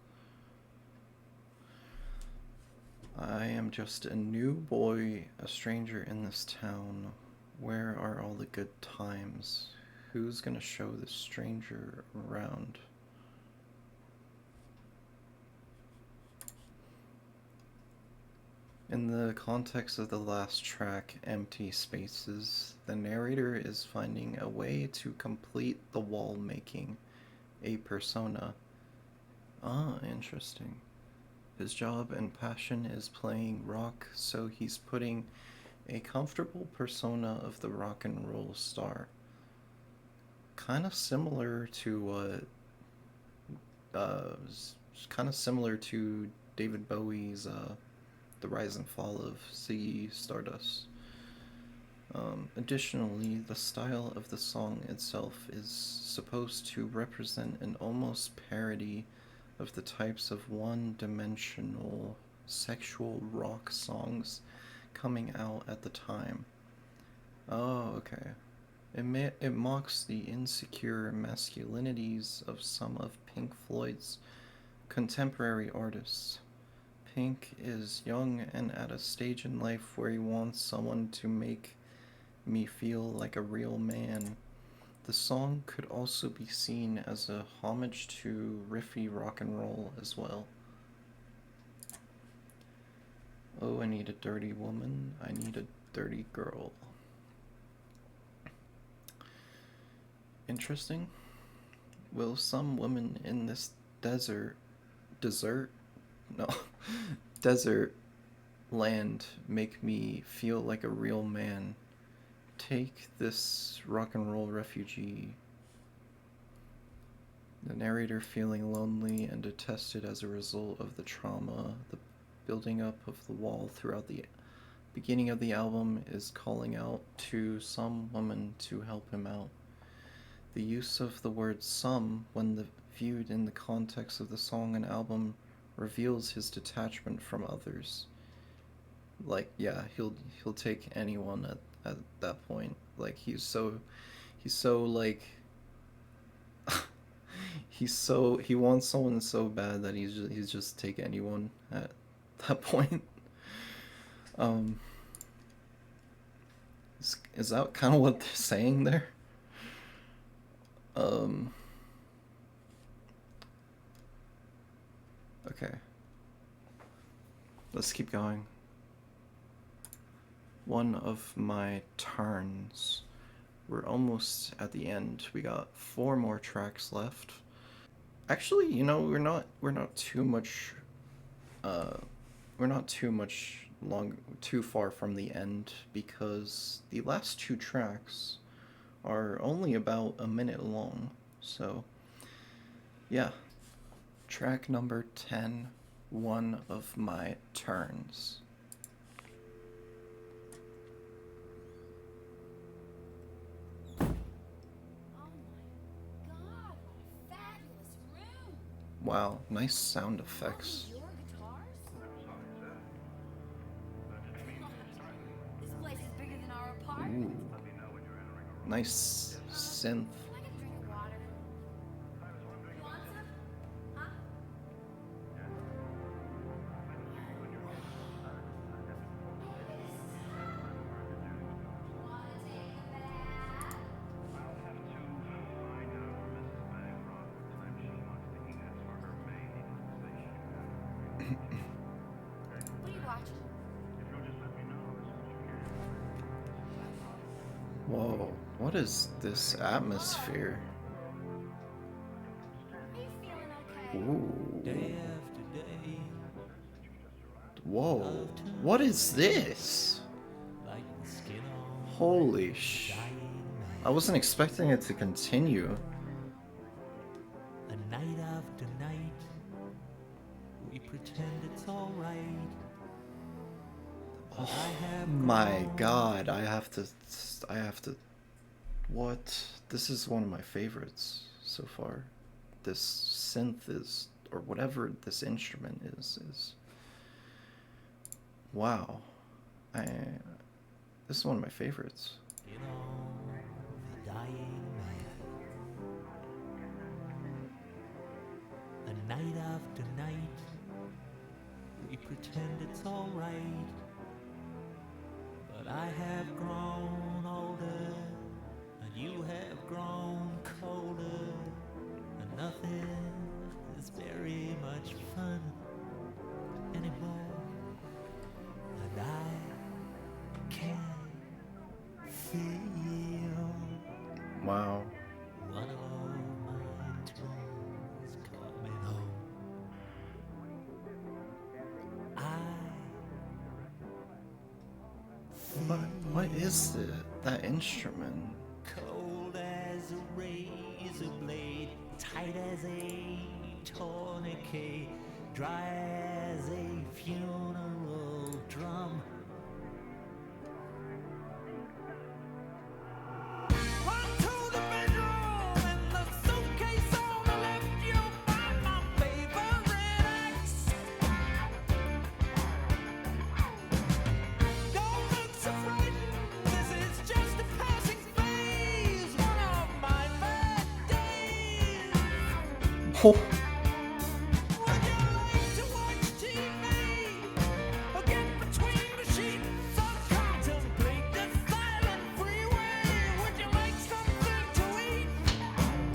I am just a new boy, a stranger in this town. Where are all the good times? Who's gonna show this stranger around? In the context of the last track, Empty Spaces, the narrator is finding a way to complete the wall making, a persona. Ah, interesting. His job and passion is playing rock, so he's putting a comfortable persona of the rock and roll star. Kind of similar to what, kind of similar to David Bowie's The Rise and Fall of Ziggy Stardust. Additionally, the style of the song itself is supposed to represent an almost parody of the types of one-dimensional sexual rock songs coming out at the time. Oh, okay. It mocks the insecure masculinities of some of Pink Floyd's contemporary artists. Pink is young and at a stage in life where he wants someone to make me feel like a real man. The song could also be seen as a homage to riffy rock and roll as well. Oh, I need a dirty woman. I need a dirty girl. Interesting. Will some woman in this desert? No, desert land make me feel like a real man? Take this rock and roll refugee. The narrator feeling lonely and detested as a result of the trauma, the building up of the wall throughout the beginning of the album is calling out to some woman to help him out. The use of the word some when viewed in the context of the song and album reveals his detachment from others. Like, yeah, he'll take anyone at that point. Like he's so like he wants someone so bad that he's just take anyone at that point. Um is that kind of what they're saying there? Okay. Let's keep going. One of my turns. We're almost at the end. We got 4 more tracks left. Actually, we're not too much too far from the end because the last 2 tracks are only about a minute long. So, yeah. Track number 10, one of my turns.
Oh my god, what a fabulous room!
Wow, nice sound effects.
Your guitars? This place is bigger than our apartment.
Ooh, nice synth.
Can I get a drink of water? You want some? Huh? Wanna take a bath? What are you watching?
Whoa, what is this atmosphere?
Are you feeling okay?
Ooh.
Day after day,
Whoa, what is this?
like the skin on
Holy
a
sh...
dying man.
I wasn't expecting it to continue.
And night after night, we pretend it's alright.
Oh my god, I have to... What? This is one of my favorites so far. This synth is, or whatever this instrument is... Wow. This is one of my favorites.
You know, the dying man. And night after night, we pretend it's alright. But I have grown older, and you have grown colder, and nothing is very much fun anymore. And I can feel
Wow.
one of my twins coming home.
What is that instrument?
Cold as a razor blade, tight as a tourniquet, dry as a funeral drum. Run to the bedroom and the suitcase on the left, you'll find my favorite ex. Don't look so frightened, this is just a passing phase, one of my bad days.
Oh,
Would you like to watch TV or get between the sheets or contemplate the silent freeway? Would you like something to eat?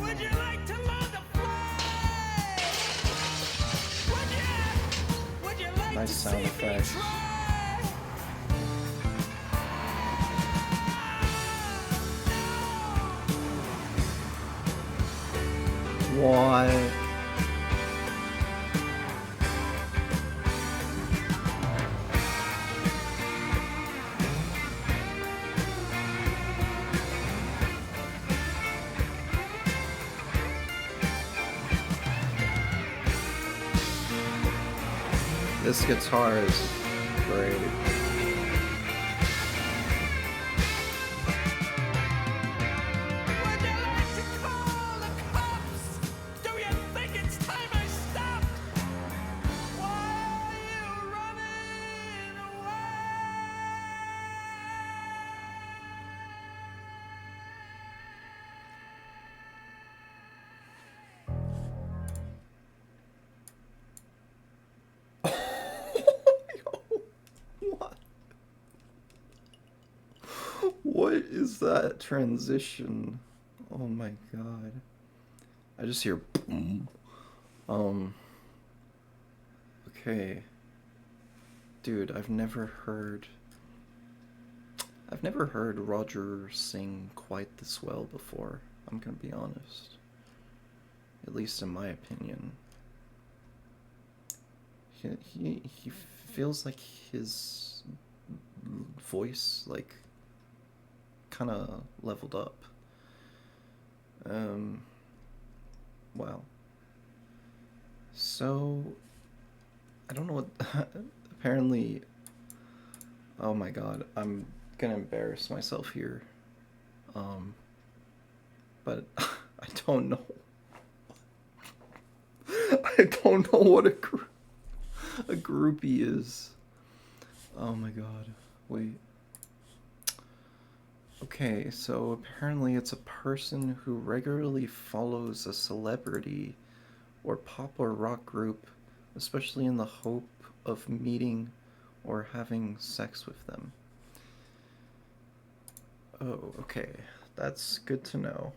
Would you like to learn to fly? Would you like
nice
to
sound
see me
effects.
try?
What? This guitar is great.
Would you like to call the cops? Do you think it's time I stopped? Why are you running
What? What is that transition? Oh my god. I just hear boom. Okay. Dude, I've never heard Roger sing quite this well before. I'm gonna be honest. At least in my opinion. He feels like his voice, like, kind of leveled up. Um, well. So, I don't know what. Apparently, oh my god, I'm gonna embarrass myself here. Um, but I don't know. I don't know what a groupie is. Oh my god. Wait. Okay, so apparently it's a person who regularly follows a celebrity or pop or rock group, especially in the hope of meeting or having sex with them. Oh, okay. That's good to know.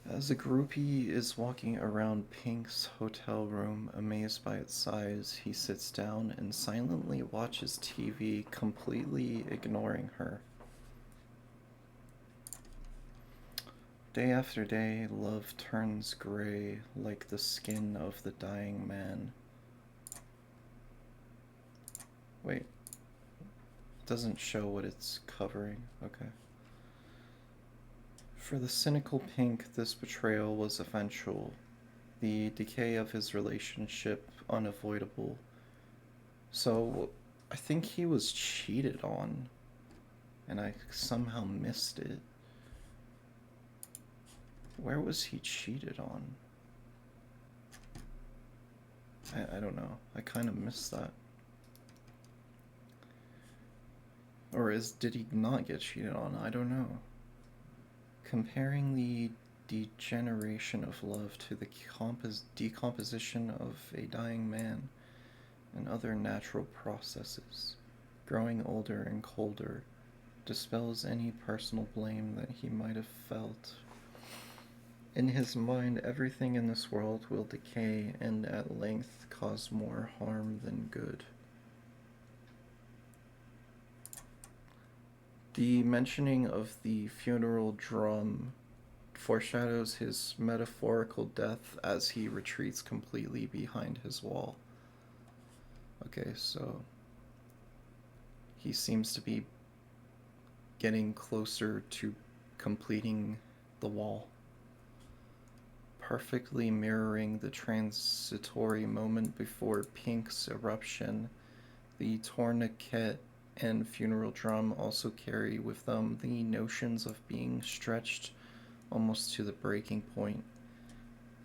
As a groupie is walking around Pink's hotel room, amazed by its size, he sits down and silently watches TV, completely ignoring her. Day after day, love turns gray like the skin of the dying man. Wait, it doesn't show what it's covering. Okay. For the cynical Pink, this betrayal was eventual, the decay of his relationship unavoidable. So, I think he was cheated on, and I somehow missed it. Where was he cheated on? I don't know. I kind of missed that. Or did he not get cheated on? I don't know. Comparing the degeneration of love to the decomposition of a dying man and other natural processes, growing older and colder, dispels any personal blame that he might have felt. In his mind, everything in this world will decay and at length cause more harm than good. The mentioning of the funeral drum foreshadows his metaphorical death as he retreats completely behind his wall. Okay, so he seems to be getting closer to completing the wall, perfectly mirroring the transitory moment before Pink's eruption. The tourniquet and funeral drum also carry with them the notions of being stretched almost to the breaking point.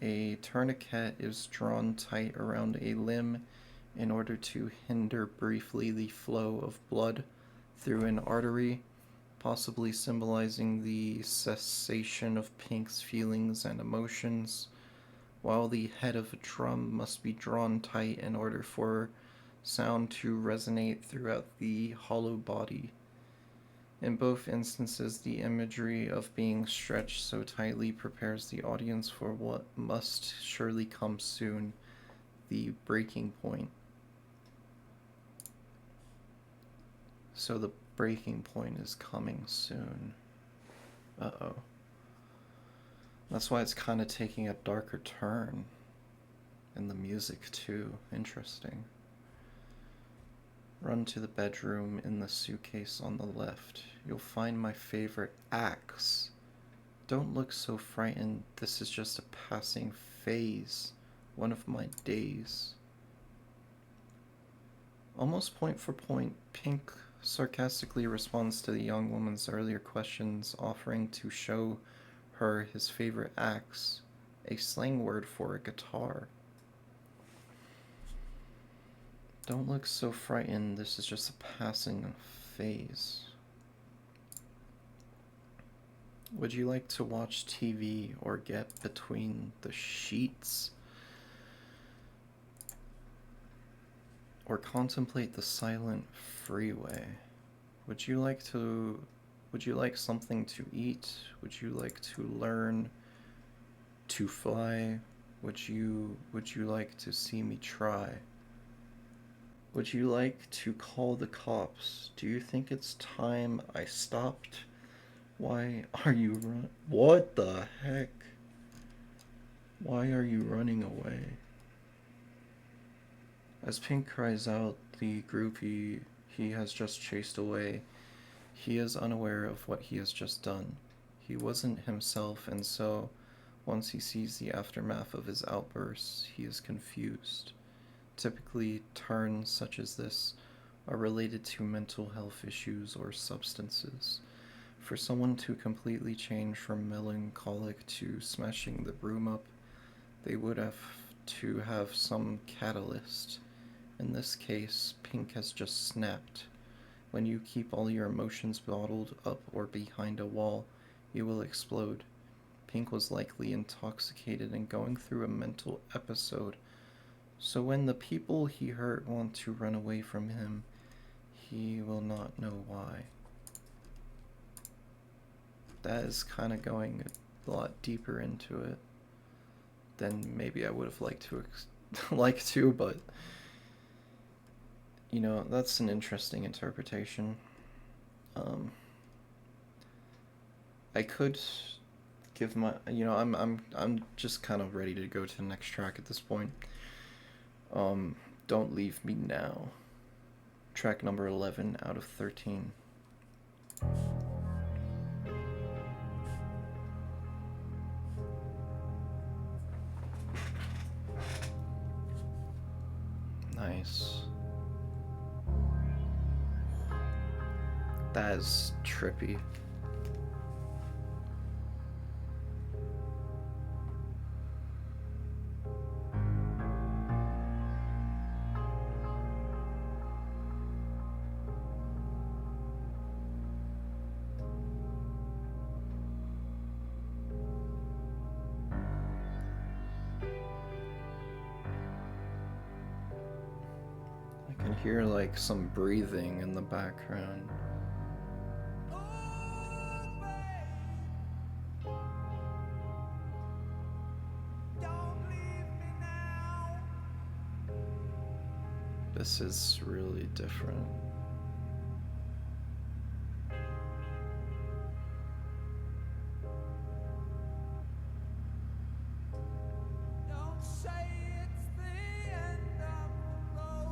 A tourniquet is drawn tight around a limb in order to hinder briefly the flow of blood through an artery, possibly symbolizing the cessation of Pink's feelings and emotions, while the head of a drum must be drawn tight in order for sound to resonate throughout the hollow body. In both instances, the imagery of being stretched so tightly prepares the audience for what must surely come soon, the breaking point. So the breaking point is coming soon. Uh-oh. That's why it's kind of taking a darker turn. And the music, too. Interesting. Run to the bedroom in the suitcase on the left. You'll find my favorite axe. Don't look so frightened. This is just a passing phase. One of my days. Almost point for point, Pink sarcastically responds to the young woman's earlier questions, offering to show her his favorite axe, a slang word for a guitar. Don't look so frightened, this is just a passing phase. Would you like to watch TV or get between the sheets? Or contemplate the silent freeway? Would you like something to eat? Would you like to learn to fly? Would you like to see me try? Would you like to call the cops? Do you think it's time I stopped? Why are you What the heck? Why are you running away? As Pink cries out, the groupie he has just chased away, he is unaware of what he has just done. He wasn't himself, and so once he sees the aftermath of his outbursts, he is confused. Typically, turns such as this are related to mental health issues or substances. For someone to completely change from melancholic to smashing the broom up, they would have to have some catalyst. In this case, Pink has just snapped. When you keep all your emotions bottled up or behind a wall, you will explode. Pink was likely intoxicated and going through a mental episode. So when the people he hurt want to run away from him, he will not know why. That is kind of going a lot deeper into it than maybe I would have liked to, but you know, that's an interesting interpretation. I could give my, you know, I'm just kind of ready to go to the next track at this point. Don't Leave Me Now. Track number 11 out of 13. Nice. That is trippy. I can hear like some breathing in the background. This is really different.
Don't say it's the end of the road.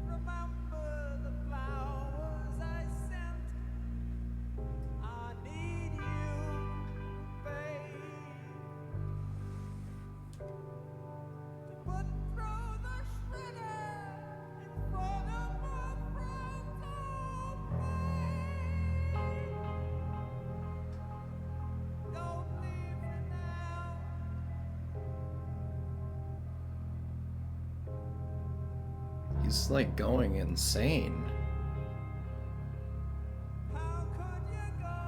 Remember the flowers I sent. I need you, babe. To put through the shredder in front of my friends, oh babe. Don't leave me now.
He's like going insane.
How could you go?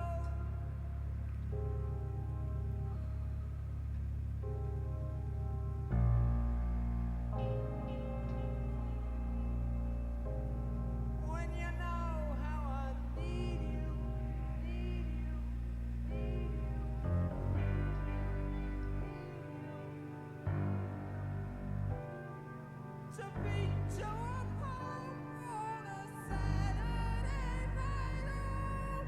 When you know how I need you, need you, need you. To beat you apart on a Saturday night, oh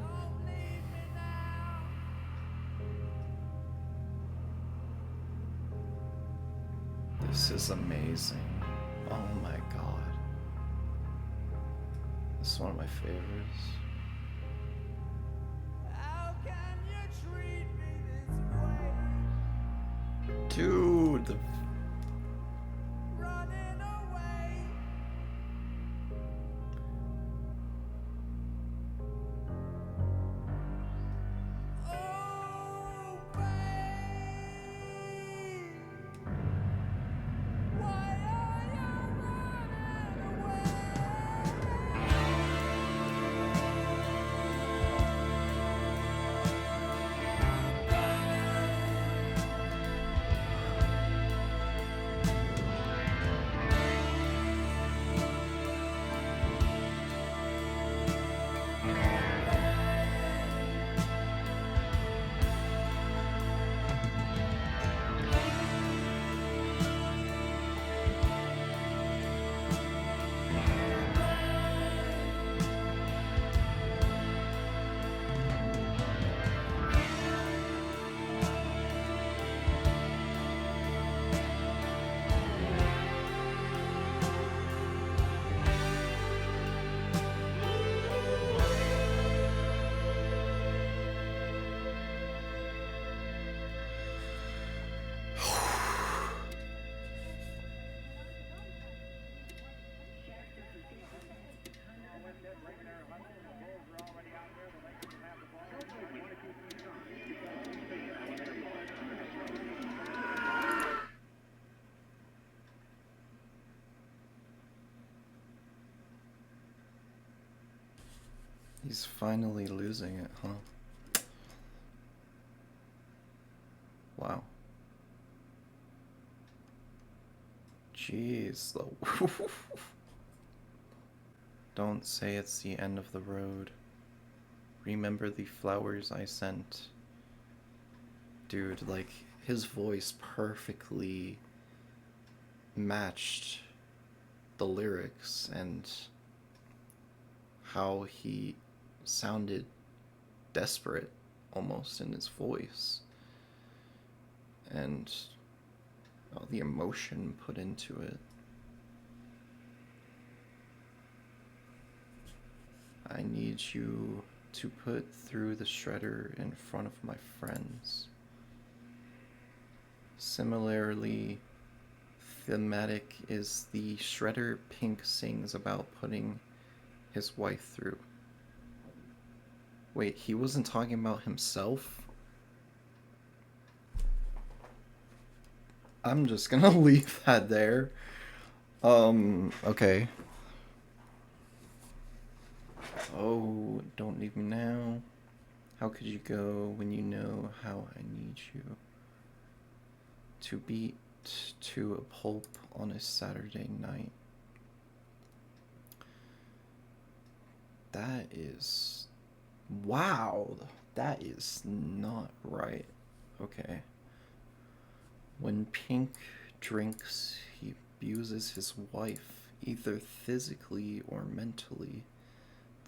don't leave me now.
This is amazing. Oh my god. This is one of my favorites.
How can you treat me this way?
Dude, the
Running away. Oh, babe. Why are you running away?
He's finally losing it, huh? Wow. Jeez, though. Don't say it's the end of the road. Remember the flowers I sent. Dude, like, his voice perfectly matched the lyrics and how he sounded desperate almost in his voice. And all the emotion put into it. I need you to put through the shredder in front of my friends. Similarly, thematic is the shredder Pink sings about putting his wife through. Wait, he wasn't talking about himself? I'm just gonna leave that there. Okay. Oh, don't leave me now. How could you go when you know how I need you? To beat to a pulp on a Saturday night. That is... Wow! That is not right. Okay. When Pink drinks, he abuses his wife, either physically or mentally.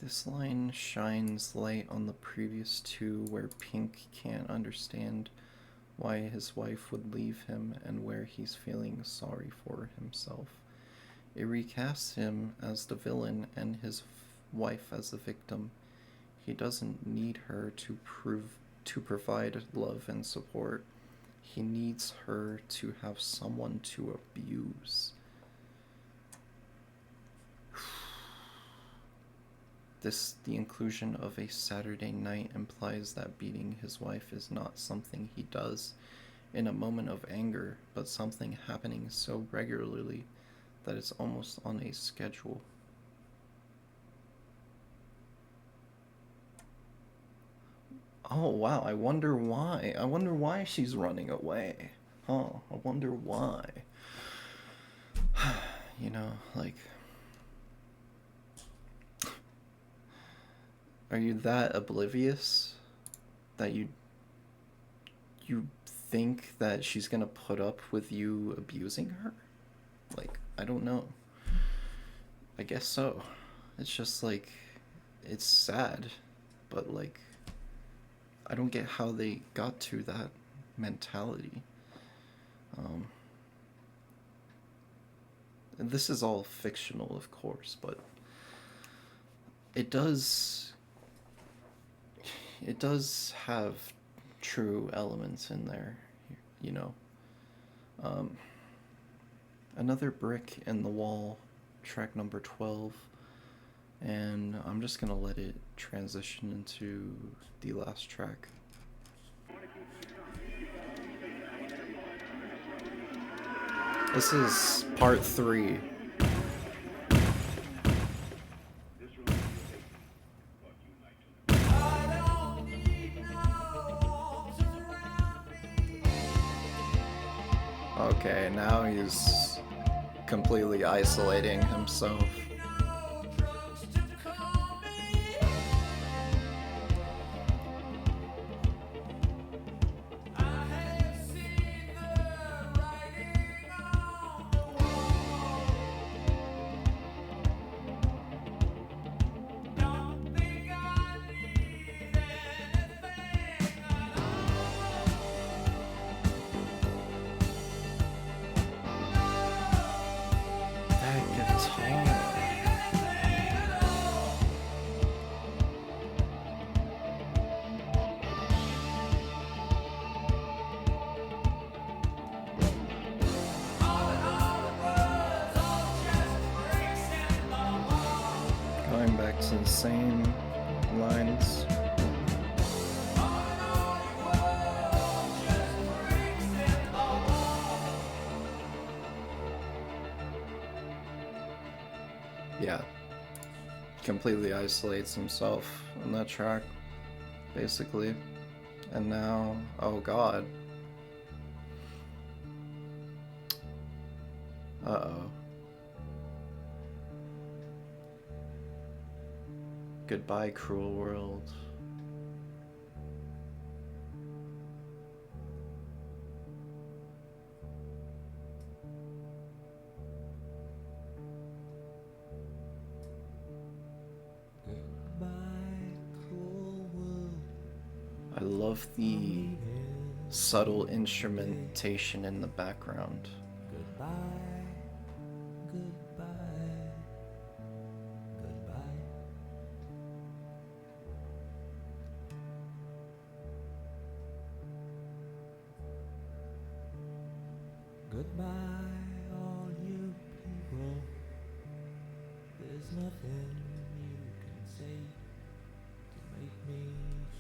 This line shines light on the previous two, where Pink can't understand why his wife would leave him and where he's feeling sorry for himself. It recasts him as the villain and his wife as the victim. He doesn't need her to provide love and support. He needs her to have someone to abuse. The inclusion of a Saturday night implies that beating his wife is not something he does in a moment of anger, but something happening so regularly that it's almost on a schedule. Oh wow, I wonder why. I wonder why she's running away. Huh, I wonder why. You know, like... Are you that oblivious that you think that she's gonna put up with you abusing her? Like, I don't know. I guess so. It's just like, it's sad, but like, I don't get how they got to that mentality. And this is all fictional, of course, but it does have true elements in there, you know. Another brick in the wall, track number 12, and I'm just gonna let it transition into the last track. This is part 3. Okay, now he's completely isolating himself. Going back to the same lines. Yeah. Completely isolates himself. on that track, basically. And now, oh god. Uh-oh. Goodbye, cruel world. I love the subtle instrumentation in the background.
Goodbye, goodbye, goodbye. Goodbye, all you people. There's nothing you can say to make me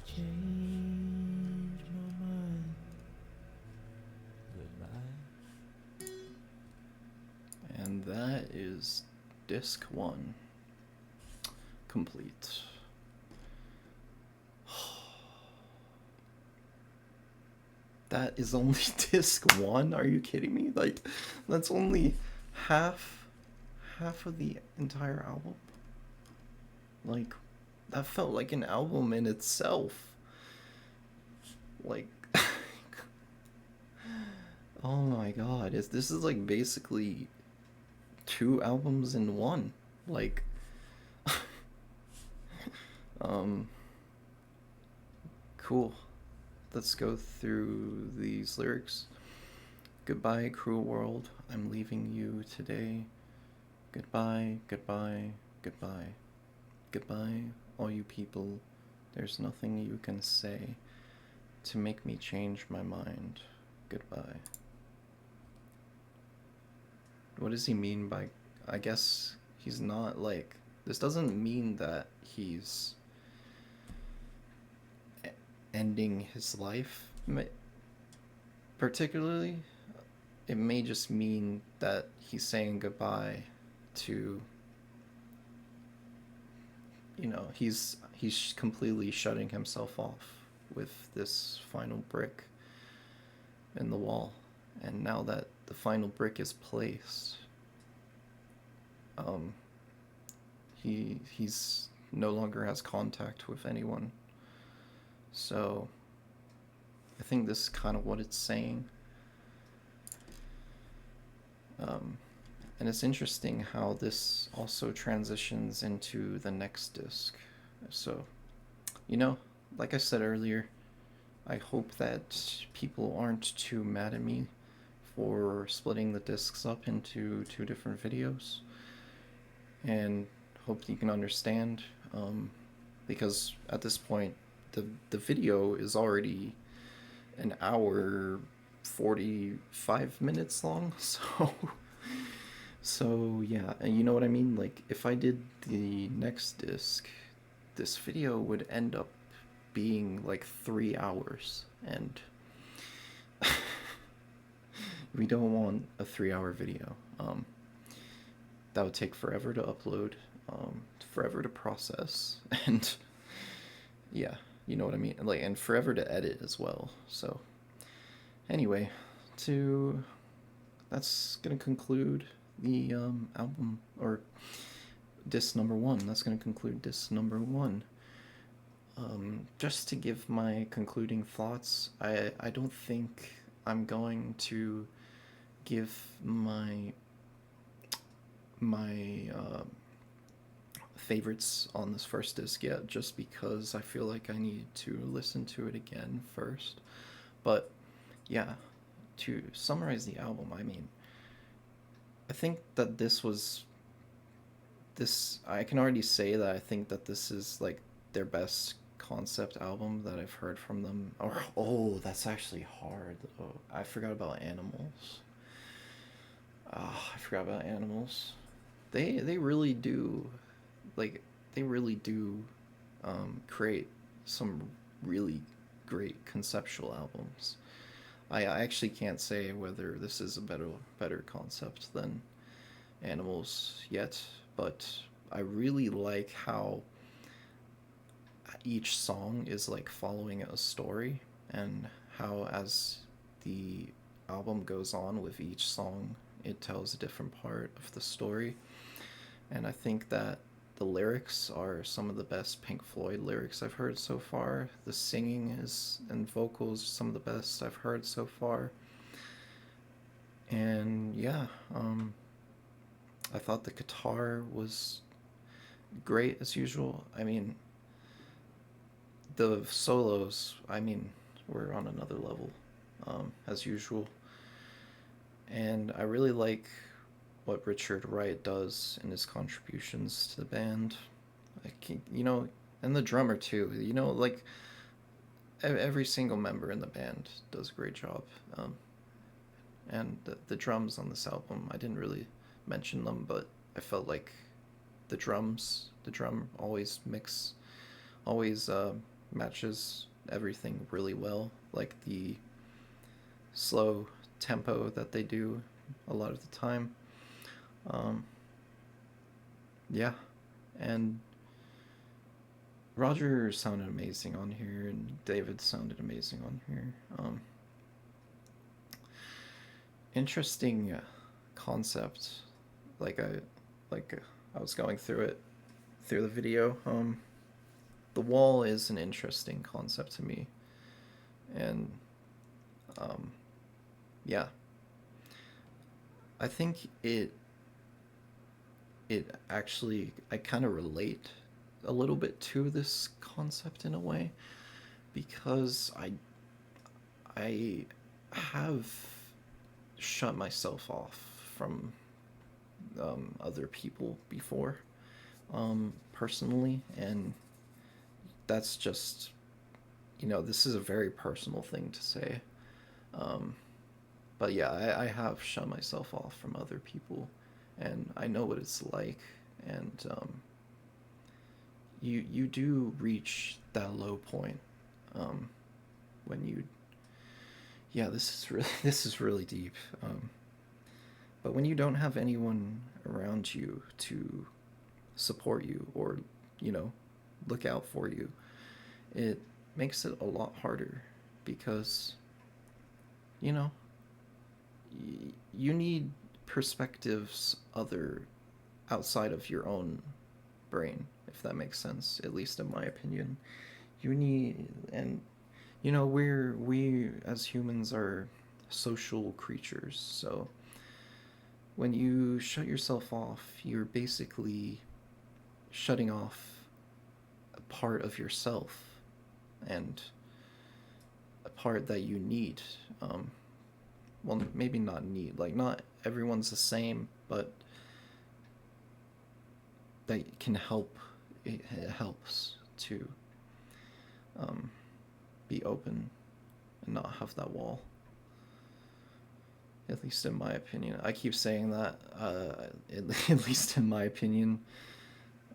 change my mind. Goodbye.
And that is disc 1 complete. That is only disc 1? Are you kidding me? Like, that's only half of the entire album. Like, that felt like an album in itself. Like, oh my god, this is like basically 2 albums in one. Like, cool. Let's go through these lyrics. Goodbye, cruel world, I'm leaving you today. Goodbye, goodbye, goodbye. Goodbye, all you people. There's nothing you can say to make me change my mind. Goodbye. What does he mean by... I guess he's not like... This doesn't mean that he's ending his life, particularly. It may just mean that he's saying goodbye to... You know, he's completely shutting himself off with this final brick in the wall. And now that the final brick is placed, he's no longer has contact with anyone. So I think this is kind of what it's saying. And it's interesting how this also transitions into the next disc. So, you know, like I said earlier, I hope that people aren't too mad at me for splitting the discs up into 2 different videos. And hope you can understand, because at this point, the video is already an hour 45 minutes long, so yeah, and you know what I mean? Like, if I did the next disc, this video would end up being like 3 hours, and we don't want a 3-hour video. That would take forever to upload, forever to process, and yeah, you know what I mean? Like, and forever to edit as well. So anyway, that's gonna conclude the album, or disc number 1. That's gonna conclude disc number 1. Just to give my concluding thoughts, I don't think I'm going to give my favorites on this first disc yet, just because I feel like I need to listen to it again first. But yeah, to summarize the album, I mean, I think that I can already say that I think that this is like their best concept album that I've heard from them. Or, oh, that's actually hard. Oh, I forgot about Animals. I forgot about Animals. They really do, like, create some really great conceptual albums. I actually can't say whether this is a better concept than Animals yet, but I really like how each song is like following a story, and how as the album goes on with each song, it tells a different part of the story. And I think that the lyrics are some of the best Pink Floyd lyrics I've heard so far. The singing is and vocals some of the best I've heard so far. And yeah, I thought the guitar was great as usual. I mean, the solos, I mean, were on another level, as usual. And I really like what Richard Wright does in his contributions to the band. And the drummer too. Like every single member in the band does a great job. And the drums on this album, I didn't really mention them, but I felt like the drum always matches everything really well. Like the slow tempo that they do a lot of the time. Yeah, and Roger sounded amazing on here, and David sounded amazing on here. Interesting concept. Like I was going through the video. The wall is an interesting concept to me, and yeah, I think it actually, I kind of relate a little bit to this concept in a way, because I have shut myself off from other people before, personally, and that's just, this is a very personal thing to say, but yeah, I have shut myself off from other people, and I know what it's like, and you do reach that low point, when you, yeah, this is really deep, but when you don't have anyone around you to support you, or look out for you, it makes it a lot harder, because you need perspectives outside of your own brain, if that makes sense, at least in my opinion. You need, and we as humans are social creatures, so when you shut yourself off, you're basically shutting off a part of yourself, and a part that you need. Well, maybe not need, like not everyone's the same, but that can help. It helps to be open and not have that wall. At least in my opinion. I keep saying that, at least in my opinion.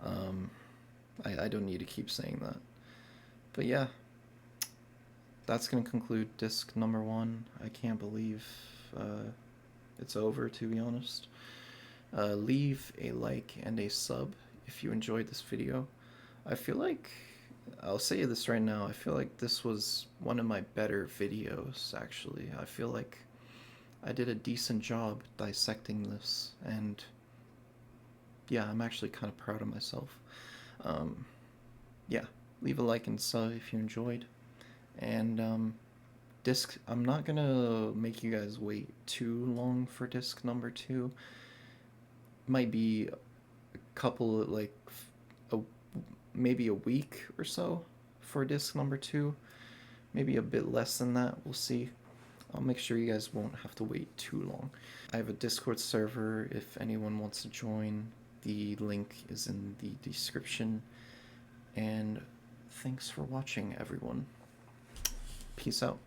I don't need to keep saying that. But yeah, that's going to conclude disc number 1. I can't believe it's over, to be honest. Leave a like and a sub if you enjoyed this video. I feel like, I'll say this right now, I feel like this was one of my better videos, actually. I feel like I did a decent job dissecting this, and yeah, I'm actually kind of proud of myself. Yeah, leave a like and sub if you enjoyed, and I'm not gonna make you guys wait too long for disc number 2. Might be a couple, like maybe a week or so for disc number 2, maybe a bit less than that, we'll see. I'll make sure you guys won't have to wait too long. I have a Discord server if anyone wants to join. The link is in the description. And thanks for watching, everyone. Peace out.